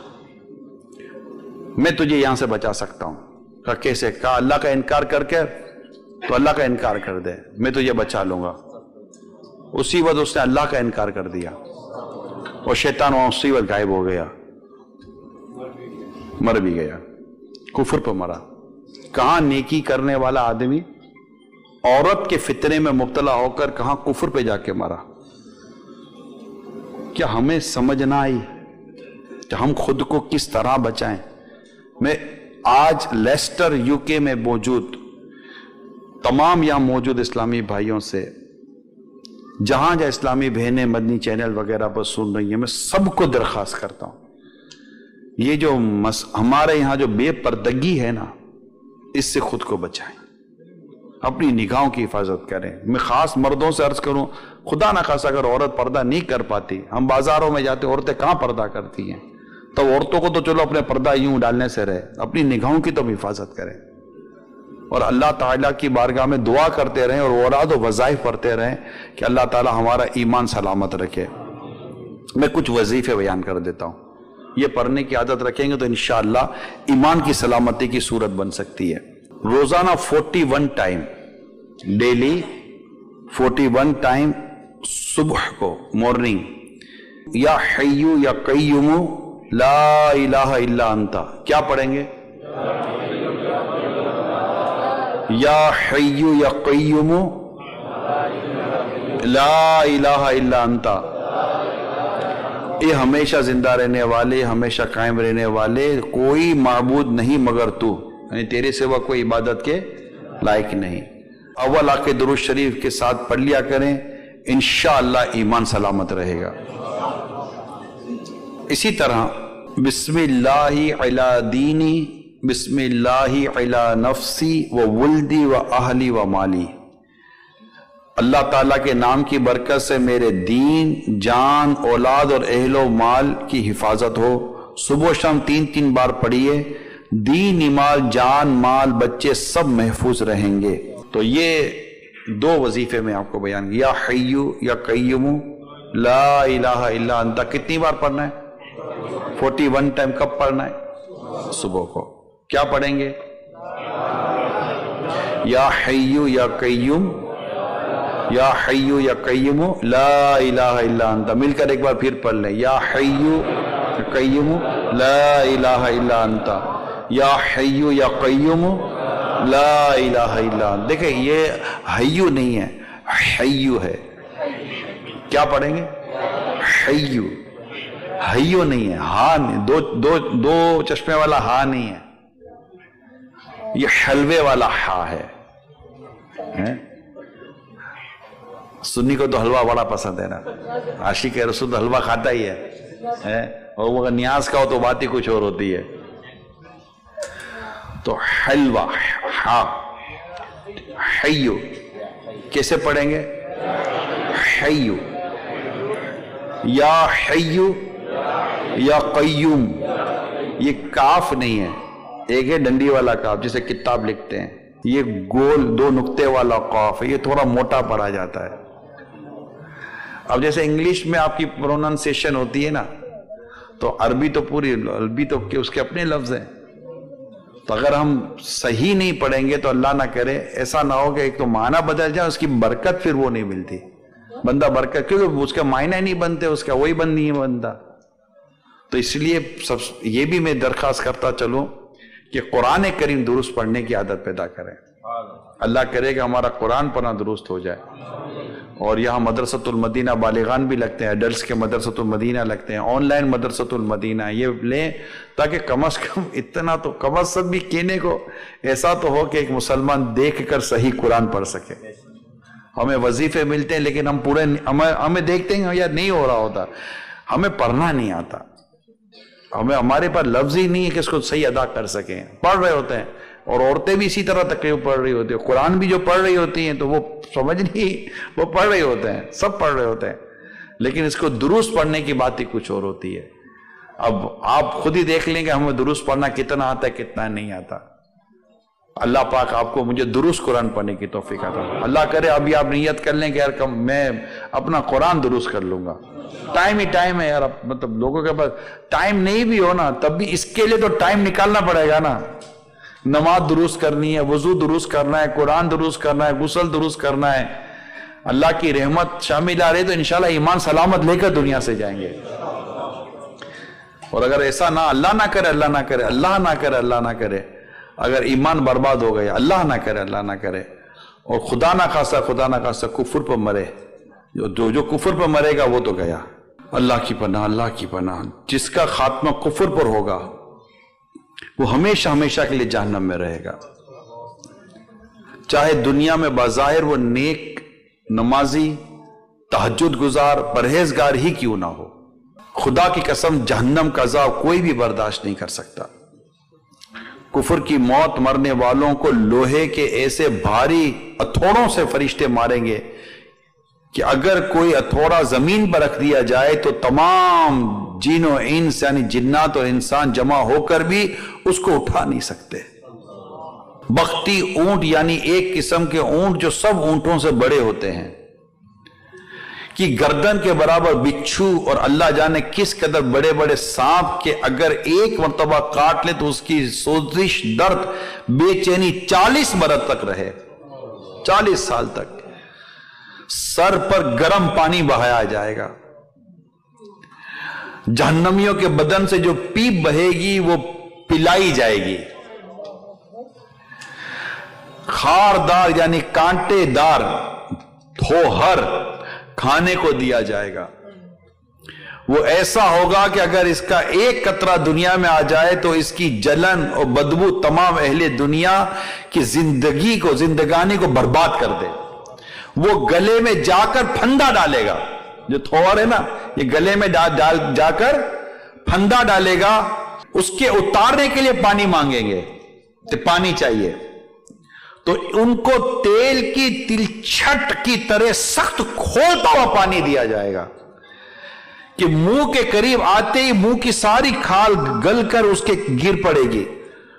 میں تجھے یہاں سے بچا سکتا ہوں۔ کہا کیسے؟ کہا اللہ کا انکار کر کے، تو اللہ کا انکار کر دے، میں تجھے بچا لوں گا۔ اسی وقت اس نے اللہ کا انکار کر دیا اور شیطان وہاں اسی وقت غائب ہو گیا، مر بھی گیا، کفر پہ مرا۔ کہاں نیکی کرنے والا آدمی عورت کے فتنے میں مبتلا ہو کر کہاں کفر پہ جا کے مرا۔ کیا ہمیں سمجھ نہ آئی کہ ہم خود کو کس طرح بچائیں؟ میں آج لیسٹر UK میں موجود تمام یہاں موجود اسلامی بھائیوں سے، جہاں جہاں اسلامی بہنیں مدنی چینل وغیرہ پر سن رہی ہیں، میں سب کو درخواست کرتا ہوں، یہ جو ہمارے یہاں جو بے پردگی ہے نا، اس سے خود کو بچائیں، اپنی نگاہوں کی حفاظت کریں۔ میں خاص مردوں سے عرض کروں، خدا نہ خاص اگر عورت پردہ نہیں کر پاتی، ہم بازاروں میں جاتے عورتیں کہاں پردہ کرتی ہیں، تو عورتوں کو تو چلو اپنے پردہ یوں ڈالنے سے رہے، اپنی نگاہوں کی تو حفاظت کریں اور اللہ تعالیٰ کی بارگاہ میں دعا کرتے رہیں اور اوراد و وظائف پڑھتے رہیں کہ اللہ تعالیٰ ہمارا ایمان سلامت رکھے۔ میں کچھ وظیفے بیان کر دیتا ہوں، یہ پڑھنے کی عادت رکھیں گے تو انشاءاللہ ایمان کی سلامتی کی صورت بن سکتی ہے۔ روزانہ 41 ٹائم، ڈیلی 41 ٹائم صبح کو مارننگ، یا حیو یا قیوم لا الہ الا انت، کیا پڑھیں گے؟ یا حیو یا قیوم لا الہ الا انت، یہ ہمیشہ زندہ رہنے والے، ہمیشہ قائم رہنے والے، کوئی معبود نہیں مگر تو، یعنی تیرے سوا کوئی عبادت کے لائق نہیں۔ اول آ کے درود شریف کے ساتھ پڑھ لیا کریں، انشاءاللہ ایمان سلامت رہے گا۔ اسی طرح بسم اللہ علی دینی، بسم اللہ علی نفسی و ولدی و اہلی و مالی، اللہ تعالیٰ کے نام کی برکت سے میرے دین، جان، اولاد اور اہل و مال کی حفاظت ہو۔ صبح و شام 3 بار پڑھیے، دین، مال، جان، مال، بچے سب محفوظ رہیں گے۔ تو یہ 2 وظیفے میں آپ کو بیان کیا، یا حیو یا قیوم لا الہ الا انت، کتنی بار پڑھنا ہے؟ 41 ٹائم۔ کب پڑھنا ہے؟ صبح کو۔ کیا پڑھیں گے؟ یا حیو یا قیوم، یا حیو یا قیوم لا الہ الا انت، مل کر ایک بار پھر پڑھ لیں، یا حیو یا قیوم لا الہ الا انت، یا حیو یا قیوم لا الہ الا انت۔ دیکھیں یہ حیو نہیں ہے، حیو ہے۔ کیا پڑھیں گے؟ حیو، حیو نہیں ہے، ہاں نہیں، دو چشمے والا ہاں نہیں ہے، یہ حلوے والا ہا ہے۔ سنی کو تو حلوہ بڑا پسند ہے نا، عاشق رسول تو حلوہ کھاتا ہی ہے، اور وہ اگر نیاز کا ہو تو بات ہی کچھ اور ہوتی ہے۔ تو حلوہ، ہا، حیو کیسے پڑھیں گے؟ حیو، یا حیو یا قیوم، یہ کاف نہیں ہے، ایک ہے ڈنڈی والا کاف جسے کتاب لکھتے ہیں، یہ گول 2 نقطے والا قاف ہے، یہ تھوڑا موٹا پڑھا جاتا ہے۔ اب جیسے انگلش میں آپ کی پروننسیشن ہوتی ہے نا، تو عربی تو پوری، عربی تو اس کے اپنے لفظ ہیں، تو اگر ہم صحیح نہیں پڑھیں گے تو اللہ نہ کرے ایسا نہ ہو کہ ایک تو معنی بدل جائے، اس کی برکت پھر وہ نہیں ملتی، بندہ برکت، کیونکہ اس کا معنی نہیں بنتے، اس کا وہی بند نہیں بنتا۔ تو اس لیے یہ بھی میں درخواست کرتا چلوں کہ قرآن کریم درست پڑھنے کی عادت پیدا کریں۔ اللہ کرے کہ ہمارا قرآن پڑھنا درست ہو جائے۔ اور یہاں مدرسۃ المدینہ بالغان بھی لگتے ہیں، ایڈلٹس کے مدرسۃ المدینہ لگتے ہیں، آن لائن مدرسۃ المدینہ، یہ لیں تاکہ کم از کم اتنا تو، کم از کم بھی کہنے کو ایسا تو ہو کہ ایک مسلمان دیکھ کر صحیح قرآن پڑھ سکے۔ ہمیں وظیفے ملتے ہیں لیکن ہم پورے، ہمیں دیکھتے ہیں یا نہیں ہو رہا ہوتا، ہمیں پڑھنا نہیں آتا، ہمارے پاس لفظ ہی نہیں ہے کہ اس کو صحیح ادا کر سکیں۔ پڑھ رہے ہوتے ہیں، اور عورتیں بھی اسی طرح تقریب پڑھ رہی ہوتی ہیں، قرآن بھی جو پڑھ رہی ہوتی ہیں تو وہ سمجھ نہیں، وہ پڑھ رہے ہوتے ہیں، سب پڑھ رہے ہوتے ہیں، لیکن اس کو درست پڑھنے کی بات ہی کچھ اور ہوتی ہے۔ اب آپ خود ہی دیکھ لیں کہ ہمیں درست پڑھنا کتنا آتا ہے کتنا نہیں آتا۔ اللہ پاک آپ کو مجھے درست قرآن پڑھنے کی توفیق عطا فرمائے۔ اللہ کرے ابھی آپ نیت کر لیں کہ یار میں اپنا قرآن درست کر لوں گا۔ ٹائم ہی ٹائم ہے یار، مطلب لوگوں کے پاس ٹائم نہیں بھی ہو نا تب بھی اس کے لیے تو ٹائم نکالنا پڑے گا نا۔ نماز درست کرنی ہے، وضو درست کرنا ہے، قرآن درست کرنا ہے، غسل درست کرنا ہے، اللہ کی رحمت شامل آ رہی تو انشاءاللہ ایمان سلامت لے کر دنیا سے جائیں گے۔ اور اگر ایسا نہ، اللہ نہ کرے، اللہ نہ کرے، اللہ نہ کرے، اللہ نہ کرے، اگر ایمان برباد ہو گیا، اللہ نہ کرے، اللہ نہ کرے، اور خدا نہ خاصہ کفر پر مرے، جو کفر پر مرے گا وہ تو گیا۔ اللہ کی پناہ، اللہ کی پناہ، جس کا خاتمہ کفر پر ہوگا وہ ہمیشہ ہمیشہ کے لیے جہنم میں رہے گا، چاہے دنیا میں بظاہر وہ نیک، نمازی، تہجد گزار، پرہیزگار ہی کیوں نہ ہو۔ خدا کی قسم جہنم کا عذاب کوئی بھی برداشت نہیں کر سکتا۔ کفر کی موت مرنے والوں کو لوہے کے ایسے بھاری ہتھوڑوں سے فرشتے ماریں گے کہ اگر کوئی ہتھوڑا زمین پر رکھ دیا جائے تو تمام جن و انس یعنی جنات اور انسان جمع ہو کر بھی اس کو اٹھا نہیں سکتے۔ بختی اونٹ یعنی ایک قسم کے اونٹ جو سب اونٹوں سے بڑے ہوتے ہیں، کہ گردن کے برابر بچھو اور اللہ جانے کس قدر بڑے بڑے سانپ کے اگر ایک مرتبہ کاٹ لے تو اس کی سوزش، درد، بے چینی 40 برس تک رہے، 40 سال تک سر پر گرم پانی بہایا جائے گا۔ جہنمیوں کے بدن سے جو پیپ بہے گی وہ پلائی جائے گی۔ خاردار یعنی کانٹے دار دھوہر کھانے کو دیا جائے گا۔ وہ ایسا ہوگا کہ اگر اس کا ایک قطرہ دنیا میں آ جائے تو اس کی جلن اور بدبو تمام اہل دنیا کی زندگانی کو برباد کر دے۔ وہ گلے میں جا کر پھندا ڈالے گا، جو تھوہر ہے نا یہ گلے میں جا کر پھندا ڈالے گا۔ اس کے اتارنے کے لیے پانی مانگیں گے تو پانی چاہیے، تو ان کو تیل کی تلچھٹ کی طرح سخت کھولتا ہوا پانی دیا جائے گا کہ منہ کے قریب آتے ہی منہ کی ساری کھال گل کر اس کے گر پڑے گی،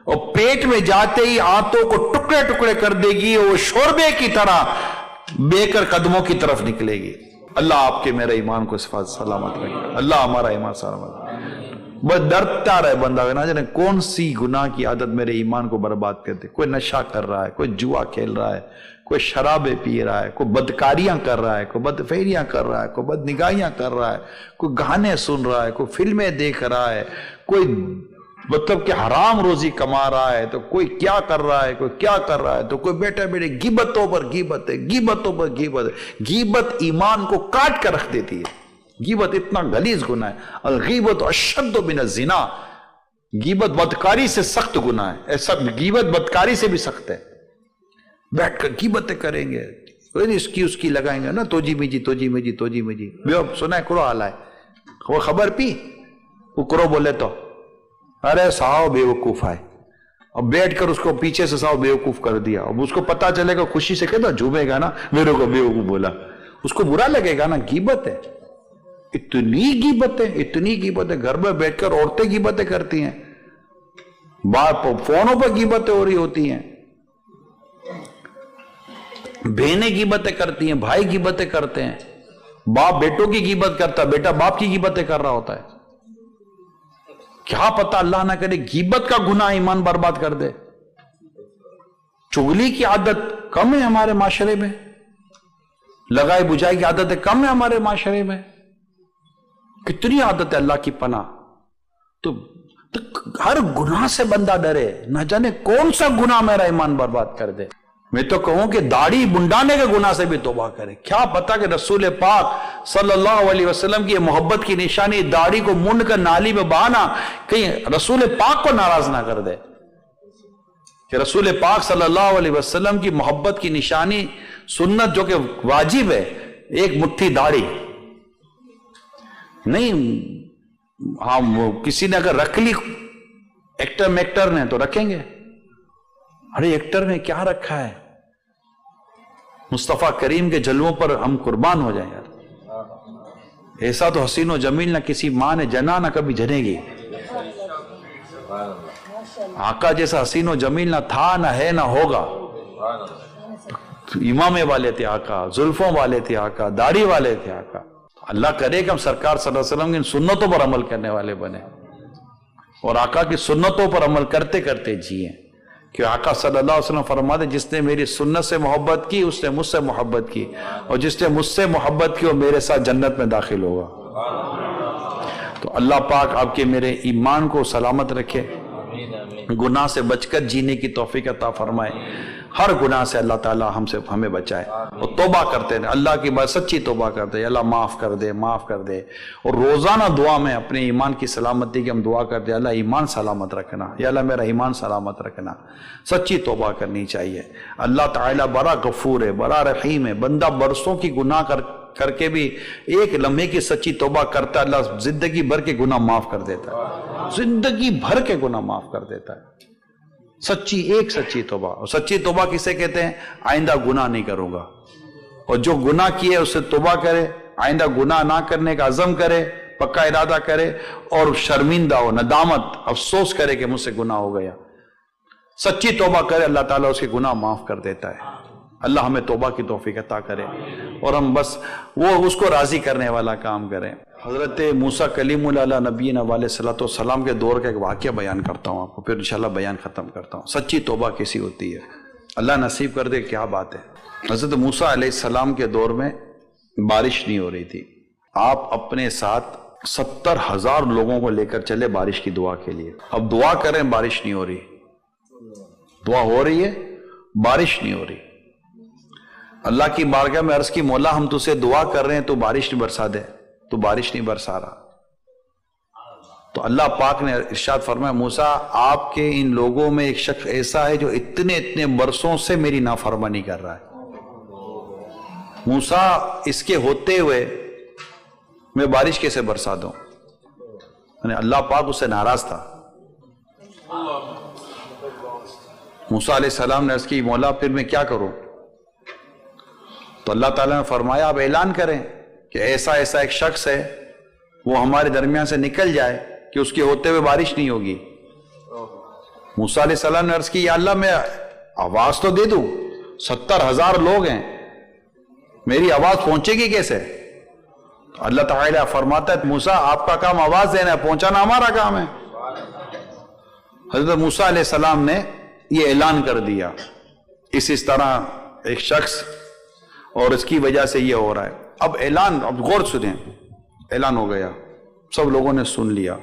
اور پیٹ میں جاتے ہی آنتوں کو ٹکڑے ٹکڑے کر دے گی، اور وہ شوربے کی طرح بے کر قدموں کی طرف نکلے گی۔ اللہ آپ کے میرے ایمان کو سلامت رکھے، اللہ ہمارا ایمان سلامت رکھے۔ بس ڈرتا رہے بندہ، نہ جانے کون سی گناہ کی عادت میرے ایمان کو برباد کرتے۔ کوئی نشہ کر رہا ہے، کوئی جوا کھیل رہا ہے، کوئی شرابیں پی رہا ہے، کوئی بدکاریاں کر رہا ہے، کوئی بدفعلیاں کر رہا ہے، کوئی بد نگاہیاں کر رہا ہے، کوئی گانے سن رہا ہے، کوئی فلمیں دیکھ رہا ہے، کوئی مطلب کہ حرام روزی کما رہا ہے، تو کوئی کیا کر رہا ہے، کوئی کیا کر رہا ہے، تو کوئی بیٹھے بیٹھے غیبتوں پر غیبت ہے، غیبتوں پر غیبت ہے۔ غیبت ایمان کو کاٹ کر رکھ دیتی ہے۔ غیبت اتنا غلیظ گناہ ہے، الغیبت اشد من الزنا، غیبت بدکاری سے سخت گناہ ہے۔ ایسا غیبت بدکاری سے بھی سخت ہے۔ بیٹھ کر غیبتیں کریں گے، اس کی لگائیں گے نا، توجی میں جی سنا ہے کرو حالہ ہے، وہ خبر پی وہ کرو بولے تو ارے ساؤ بے وقوف ہے، اب بیٹھ کر اس کو پیچھے سے ساؤ بے وقوف کر دیا۔ اب اس کو پتا چلے گا، خوشی سے کہتا جھومے گا نا، میرے کو بے وقوف بولا، اس کو برا لگے گا نا۔ غیبت ہے، اتنی غیبت ہے، گھر میں بیٹھ کر عورتیں غیبتیں کرتی ہیں، فونوں پر غیبتیں ہو رہی ہوتی ہیں، بہنیں غیبتیں کرتی ہیں، بھائی غیبتیں کرتے ہیں، باپ بیٹوں کی غیبت کرتا ہے، بیٹا باپ کی غیبتیں کر رہا ہوتا ہے۔ کیا پتا اللہ نہ کرے غیبت کا گناہ ایمان برباد کر دے۔ چغلی کی عادت کم ہے ہمارے معاشرے میں، لگائے بجھائی کی عادتیں کم ہے ہمارے معاشرے میں، کتنی عادت ہے اللہ کی پناہ۔ تو ہر گناہ سے بندہ ڈرے، نہ جانے کون سا گناہ میرا ایمان برباد کر دے۔ میں تو کہوں کہ داڑھی منڈانے کے گناہ سے بھی توبہ کرے۔ کیا پتا کہ رسول پاک صلی اللہ علیہ وسلم کی محبت کی نشانی داڑھی کو منڈ کر نالی میں بہانا کہیں رسول پاک کو ناراض نہ کر دے، کہ رسول پاک صلی اللہ علیہ وسلم کی محبت کی نشانی سنت جو کہ واجب ہے، ایک مٹھی داڑھی نہیں۔ ہاں کسی نے اگر رکھ لی ایکٹر نے تو رکھیں گے، ارے ایکٹر نے کیا رکھا ہے، مصطفیٰ کریم کے جلووں پر ہم قربان ہو جائیں یار۔ ایسا تو حسین و جمیل نہ کسی ماں نے جنا نہ کبھی جنے گی۔ آقا جیسا حسین و جمیل نہ تھا، نہ ہے، نہ ہوگا۔ امامے والے تھے آقا، زلفوں والے تھے آقا، داڑھی والے تھے آقا۔ اللہ کرے کہ ہم سرکار صلی اللہ علیہ وسلم کی سنتوں پر عمل کرنے والے بنے، اور آقا کی سنتوں پر عمل کرتے کرتے جیئیں، کہ آقا صلی اللہ علیہ وسلم فرماتے جس نے میری سنت سے محبت کی اس نے مجھ سے محبت کی، اور جس نے مجھ سے محبت کی وہ میرے ساتھ جنت میں داخل ہوگا۔ تو اللہ پاک آپ کے میرے ایمان کو سلامت رکھے، گناہ سے بچ کر جینے کی توفیق عطا فرمائے، ہر گناہ سے اللہ تعالی ہمیں بچائے، اور توبہ کرتے ہیں، اللہ کی بات سچی توبہ کرتے ہیں، اللہ معاف کر دے، معاف کر دے۔ اور روزانہ دعا میں اپنے ایمان کی سلامتی کی ہم دعا کرتے ہیں، اللہ ایمان سلامت رکھنا، یا اللہ میرا ایمان سلامت رکھنا۔ سچی توبہ کرنی چاہیے۔ اللہ تعالیٰ بڑا غفور ہے، بڑا رحیم ہے۔ بندہ برسوں کی گناہ کر کے بھی ایک لمحے کی سچی توبہ کرتا ہے، اللہ زندگی بھر کے گناہ معاف کر دیتا ہے، زندگی بھر کے گناہ معاف کر دیتا ہے۔ سچی توبہ، اور سچی توبہ کسے کہتے ہیں؟ آئندہ گناہ نہیں کروں گا، اور جو گناہ کیے اس سے توبہ کرے، آئندہ گناہ نہ کرنے کا عزم کرے، پکا ارادہ کرے، اور شرمندہ ہو، ندامت، افسوس کرے کہ مجھ سے گناہ ہو گیا۔ سچی توبہ کرے، اللہ تعالیٰ اس کے گناہ معاف کر دیتا ہے۔ اللہ ہمیں توبہ کی توفیق عطا کرے اور ہم بس وہ اس کو راضی کرنے والا کام کریں۔ حضرت موسیٰ کلیم اللہ نبینا علیہ الصلوۃ والسلام کے دور کا ایک واقعہ بیان کرتا ہوں آپ کو، پھر انشاءاللہ بیان ختم کرتا ہوں۔ سچی توبہ کیسی ہوتی ہے، اللہ نصیب کر دے، کیا بات ہے۔ حضرت موسیٰ علیہ السلام کے دور میں بارش نہیں ہو رہی تھی، آپ اپنے ساتھ 70,000 لوگوں کو لے کر چلے بارش کی دعا کے لیے۔ اب دعا کریں، بارش نہیں ہو رہی، دعا ہو رہی ہے، بارش نہیں ہو رہی۔ اللہ کی بارگاہ میں عرض کی، مولا ہم تجھ سے دعا کر رہے ہیں تو بارش نہیں برسا دے، تو بارش نہیں برسا رہا۔ تو اللہ پاک نے ارشاد فرمایا، موسیٰ آپ کے ان لوگوں میں ایک شخص ایسا ہے جو اتنے برسوں سے میری نافرمانی کر رہا ہے۔ موسیٰ اس کے ہوتے ہوئے میں بارش کیسے برسا دوں؟ یعنی اللہ پاک اس سے ناراض تھا۔ موسیٰ علیہ السلام نے عرض کی، مولا پھر میں کیا کروں؟ تو اللہ تعالیٰ نے فرمایا، آپ اعلان کریں کہ ایسا ایک شخص ہے، وہ ہمارے درمیان سے نکل جائے کہ اس کے ہوتے ہوئے بارش نہیں ہوگی۔ موسیٰ علیہ السلام نے عرض کی، یا اللہ میں آواز تو دے دوں، 70,000 لوگ ہیں، میری آواز پہنچے گی کیسے؟ تو اللہ تعالیٰ فرماتا ہے، موسیٰ آپ کا کام آواز دینا ہے، پہنچانا ہمارا کام ہے۔ حضرت موسیٰ علیہ السلام نے یہ اعلان کر دیا، اس طرح ایک شخص، اور اس کی وجہ سے یہ ہو رہا ہے۔ اب اعلان، اب غور سنیں، اعلان ہو گیا، سب لوگوں نے سن لیا،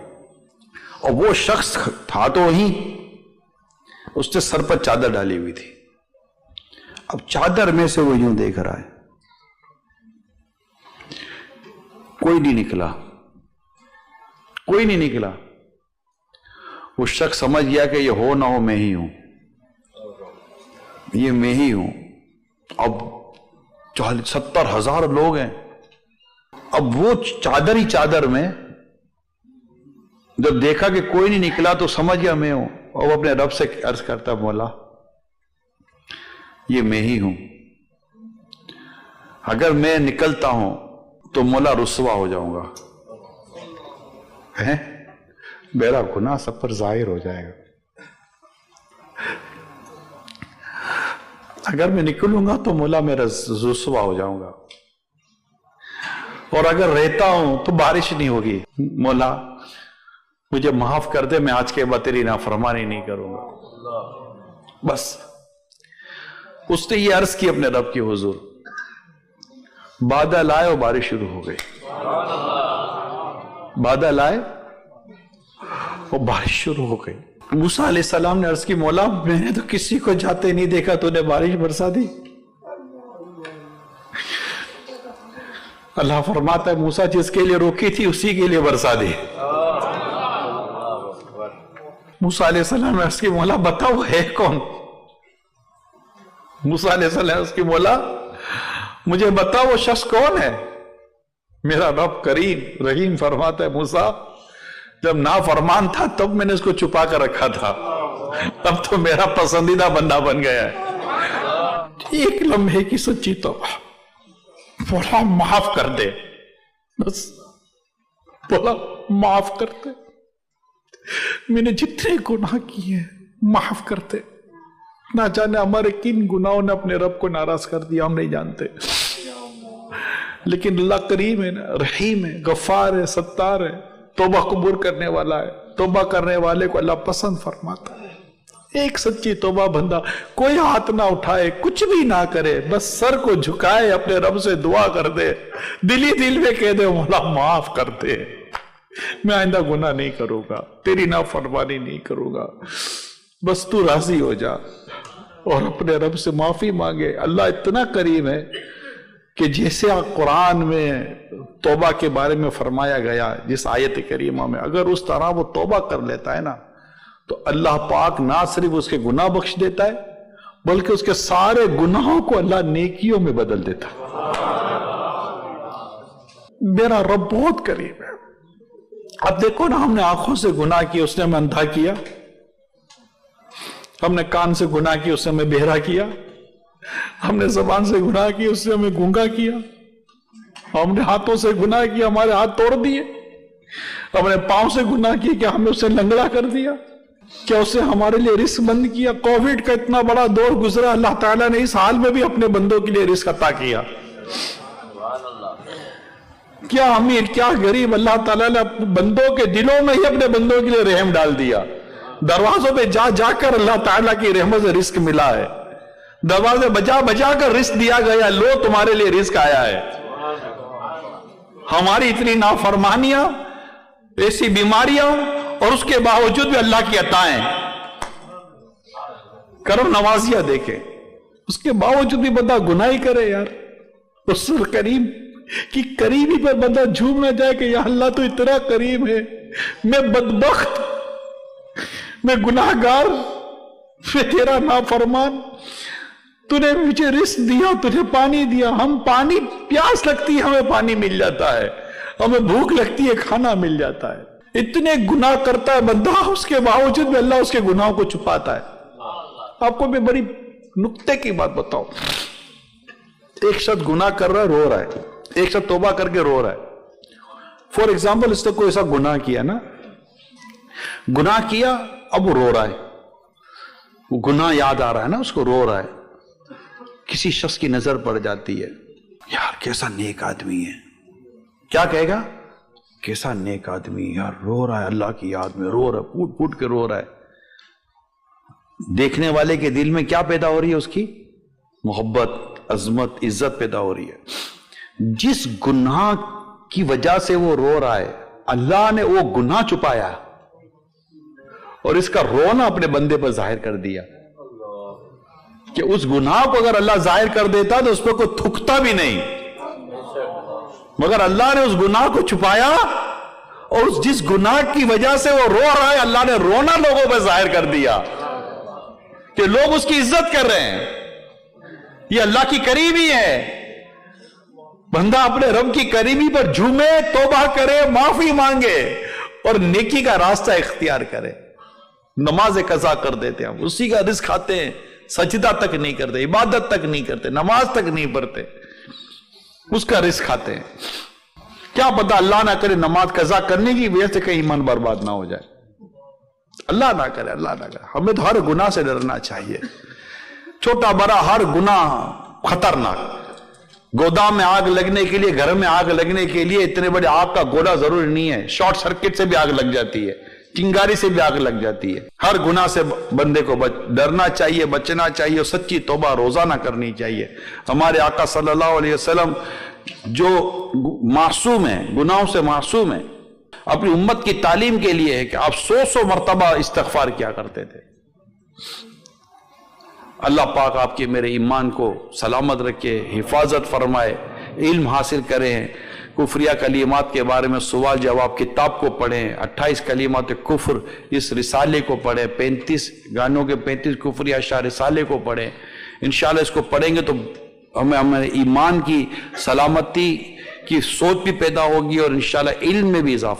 اور وہ شخص تھا تو وہی، اس نے سر پر چادر ڈالی ہوئی تھی۔ اب چادر میں سے وہ یوں دیکھ رہا ہے، کوئی نہیں نکلا، کوئی نہیں نکلا۔ وہ شخص سمجھ گیا کہ یہ ہو نہ ہو میں ہی ہوں، یہ میں ہی ہوں۔ اب 70,000 لوگ ہیں، اب وہ چادر ہی چادر میں جب دیکھا کہ کوئی نہیں نکلا تو سمجھ گیا میں ہوں، اور وہ اپنے رب سے عرض کرتا، مولا یہ میں ہی ہوں، اگر میں نکلتا ہوں تو مولا رسوا ہو جاؤں گا، میرا گناہ سب پر ظاہر ہو جائے گا، اگر میں نکلوں گا تو مولا میرا رسوا ہو جاؤں گا، اور اگر رہتا ہوں تو بارش نہیں ہوگی، مولا مجھے معاف کر دے، میں آج کے بعد تیری نافرمانی نہیں کروں گا۔ بس اس نے یہ عرض کی اپنے رب کی حضور، بادل آئے اور بارش شروع ہو گئی، بادل آئے اور بارش شروع ہو گئی۔ موسیٰ علیہ السلام نے عرض کی، مولا میں نے تو کسی کو جاتے نہیں دیکھا، تو نے بارش برسا دی۔ اللہ فرماتا ہے، موسیٰ جس کے لیے روکی تھی اسی کے لیے برسا دی۔ موسیٰ علیہ السلام نے عرض کی، مولا بتاؤ ہے کون؟ موسیٰ علیہ السلام نے عرض کی، مولا مجھے بتاؤ وہ شخص کون ہے؟ میرا رب کریم رحیم فرماتا ہے، موسیٰ جب نافرمان تھا تب میں نے اس کو چھپا کر رکھا تھا، اب تو میرا پسندیدہ بندہ بن گیا ہے۔ ایک لمحے کی سچی توبہ، بولا معاف کر دے، بس بولا معاف کر دے، میں نے جتنے گناہ کیے معاف کر دے۔ نہ جانے ہمارے کن گناہوں نے اپنے رب کو ناراض کر دیا، ہم نہیں جانتے، لیکن اللہ کریم ہے، رحیم ہے، غفار ہے، ستار ہے، توبہ قبول کرنے والا ہے، توبہ کرنے والے کو اللہ پسند فرماتا ہے۔ ایک سچی توبہ بندہ کوئی ہاتھ نہ اٹھائے، کچھ بھی نہ کرے، بس سر کو جھکائے، اپنے رب سے دعا کر دے، دلی دل میں کہہ دے، مولا معاف کر دے، میں آئندہ گناہ نہیں کروں گا، تیری نافرمانی نہیں کروں گا، بس تو راضی ہو جا، اور اپنے رب سے معافی مانگے۔ اللہ اتنا کریم ہے کہ جیسے قرآن میں توبہ کے بارے میں فرمایا گیا، جس آیت کریمہ میں، اگر اس طرح وہ توبہ کر لیتا ہے نا تو اللہ پاک نہ صرف اس کے گناہ بخش دیتا ہے بلکہ اس کے سارے گناہوں کو اللہ نیکیوں میں بدل دیتا ہے۔ میرا رب بہت قریب ہے۔ اب دیکھو نا، ہم نے آنکھوں سے گناہ کیا، اس نے ہمیں اندھا کیا، ہم نے کان سے گناہ کیا، اس نے ہمیں بہرا کیا، ہم نے زبان سے گناہ کیا، اس نے ہمیں گونگا کیا، ہم نے ہاتھوں سے گناہ کیا، ہمارے ہاتھ توڑ دیے، ہم نے پاؤں سے گناہ کیا کہ ہمیں اسے لنگڑا کر دیا۔ کیا اسے ہمارے لیے رزق بند کیا؟ کووڈ کا اتنا بڑا دور گزرا، اللہ تعالیٰ نے اس حال میں بھی اپنے بندوں کے لیے رزق عطا کیا۔ کیا امیر کیا غریب، اللہ تعالیٰ نے بندوں کے دلوں میں ہی اپنے بندوں کے لیے رحم ڈال دیا۔ دروازوں پہ جا جا کر اللہ تعالیٰ کی رحمت سے رزق ملا ہے، دروازے بجا بجا کر رزق دیا گیا، لو تمہارے لیے رزق آیا ہے۔ ہماری اتنی نافرمانیاں، ایسی بیماریاں، اور اس کے باوجود بھی اللہ کی عطائیں، کرم نوازیاں دیکھیں، اس کے باوجود بھی بندہ گناہ ہی کرے یار۔ اس کریم کی قریبی پر بندہ جھوم نہ جائے کہ یا اللہ تو اتنا کریم ہے، میں بدبخت، میں گناہگار، میں تیرا نافرمان، تو نے مجھے رزق دیا، تجھے پانی دیا، ہم پانی، پیاس لگتی ہے ہمیں پانی مل جاتا ہے، ہمیں بھوک لگتی ہے کھانا مل جاتا ہے۔ اتنے گناہ کرتا ہے بندہ، اس کے باوجود بھی اللہ اس کے گناہوں کو چھپاتا ہے۔ آپ کو میں بڑی نکتے کی بات بتاؤں، ایک شخص گناہ کر رہا ہے، رو رہا ہے، ایک شخص توبہ کر کے رو رہا ہے۔ فور ایگزامپل، اس نے کوئی ایسا گناہ کیا نا، گناہ کیا، اب وہ رو رہا ہے، وہ گناہ یاد آ رہا ہے نا، اس کو رو رہا ہے۔ کسی شخص کی نظر پڑ جاتی ہے، یار کیسا نیک آدمی ہے، کیا کہے گا؟ کیسا نیک آدمی، یار رو رہا ہے اللہ کی یاد میں، رو رہا ہے، پوٹ پوٹ کے رو رہا ہے۔ دیکھنے والے کے دل میں کیا پیدا ہو رہی ہے؟ اس کی محبت، عظمت، عزت پیدا ہو رہی ہے۔ جس گناہ کی وجہ سے وہ رو رہا ہے، اللہ نے وہ گناہ چھپایا اور اس کا رونا اپنے بندے پر ظاہر کر دیا، کہ اس گناہ کو اگر اللہ ظاہر کر دیتا تو اس پہ کوئی تھکتا بھی نہیں، مگر اللہ نے اس گناہ کو چھپایا، اور جس گناہ کی وجہ سے وہ رو رہا ہے، اللہ نے رونا لوگوں پہ ظاہر کر دیا کہ لوگ اس کی عزت کر رہے ہیں۔ یہ اللہ کی قریبی ہے۔ بندہ اپنے رب کی قریبی پر جھومے، توبہ کرے، معافی مانگے اور نیکی کا راستہ اختیار کرے۔ نماز قضا کر دیتے ہیں، ہم اسی کا رزق کھاتے ہیں، سجدہ تک نہیں کرتے، عبادت تک نہیں کرتے، نماز تک نہیں پڑھتے، اس کا رزق کھاتے ہیں۔ کیا پتہ اللہ نہ کرے نماز قضا کرنے کی وجہ سے کہیں ایمان برباد نہ ہو جائے، اللہ نہ کرے، اللہ نہ کرے۔ ہمیں تو ہر گناہ سے ڈرنا چاہیے، چھوٹا بڑا ہر گناہ خطرناک۔ گودام میں آگ لگنے کے لیے، گھر میں آگ لگنے کے لیے اتنے بڑے آگ کا گولا ضروری نہیں ہے، شارٹ سرکٹ سے بھی آگ لگ جاتی ہے، چنگاری سے بھی آگ لگ جاتی ہے۔ ہر گناہ سے بندے کو ڈرنا چاہیے، بچنا چاہیے، اور سچی توبہ روزانہ کرنی چاہیے۔ ہمارے آقا صلی اللہ علیہ وسلم جو معصوم ہیں، گناہوں سے معصوم ہیں، اپنی امت کی تعلیم کے لیے ہے کہ آپ 100 مرتبہ استغفار کیا کرتے تھے۔ اللہ پاک آپ کے میرے ایمان کو سلامت رکھے، حفاظت فرمائے، علم حاصل کریں، کفریہ کلمات کے بارے میں سوال جواب کتاب کو پڑھیں، 28 کلمات کفر اس رسالے کو پڑھیں، 35 گانوں کے 35 کفریہ اشعار رسالے کو پڑھیں۔ انشاءاللہ اس کو پڑھیں گے تو ہمیں ایمان کی سلامتی کی سوچ بھی پیدا ہوگی، اور انشاءاللہ علم میں بھی اضافہ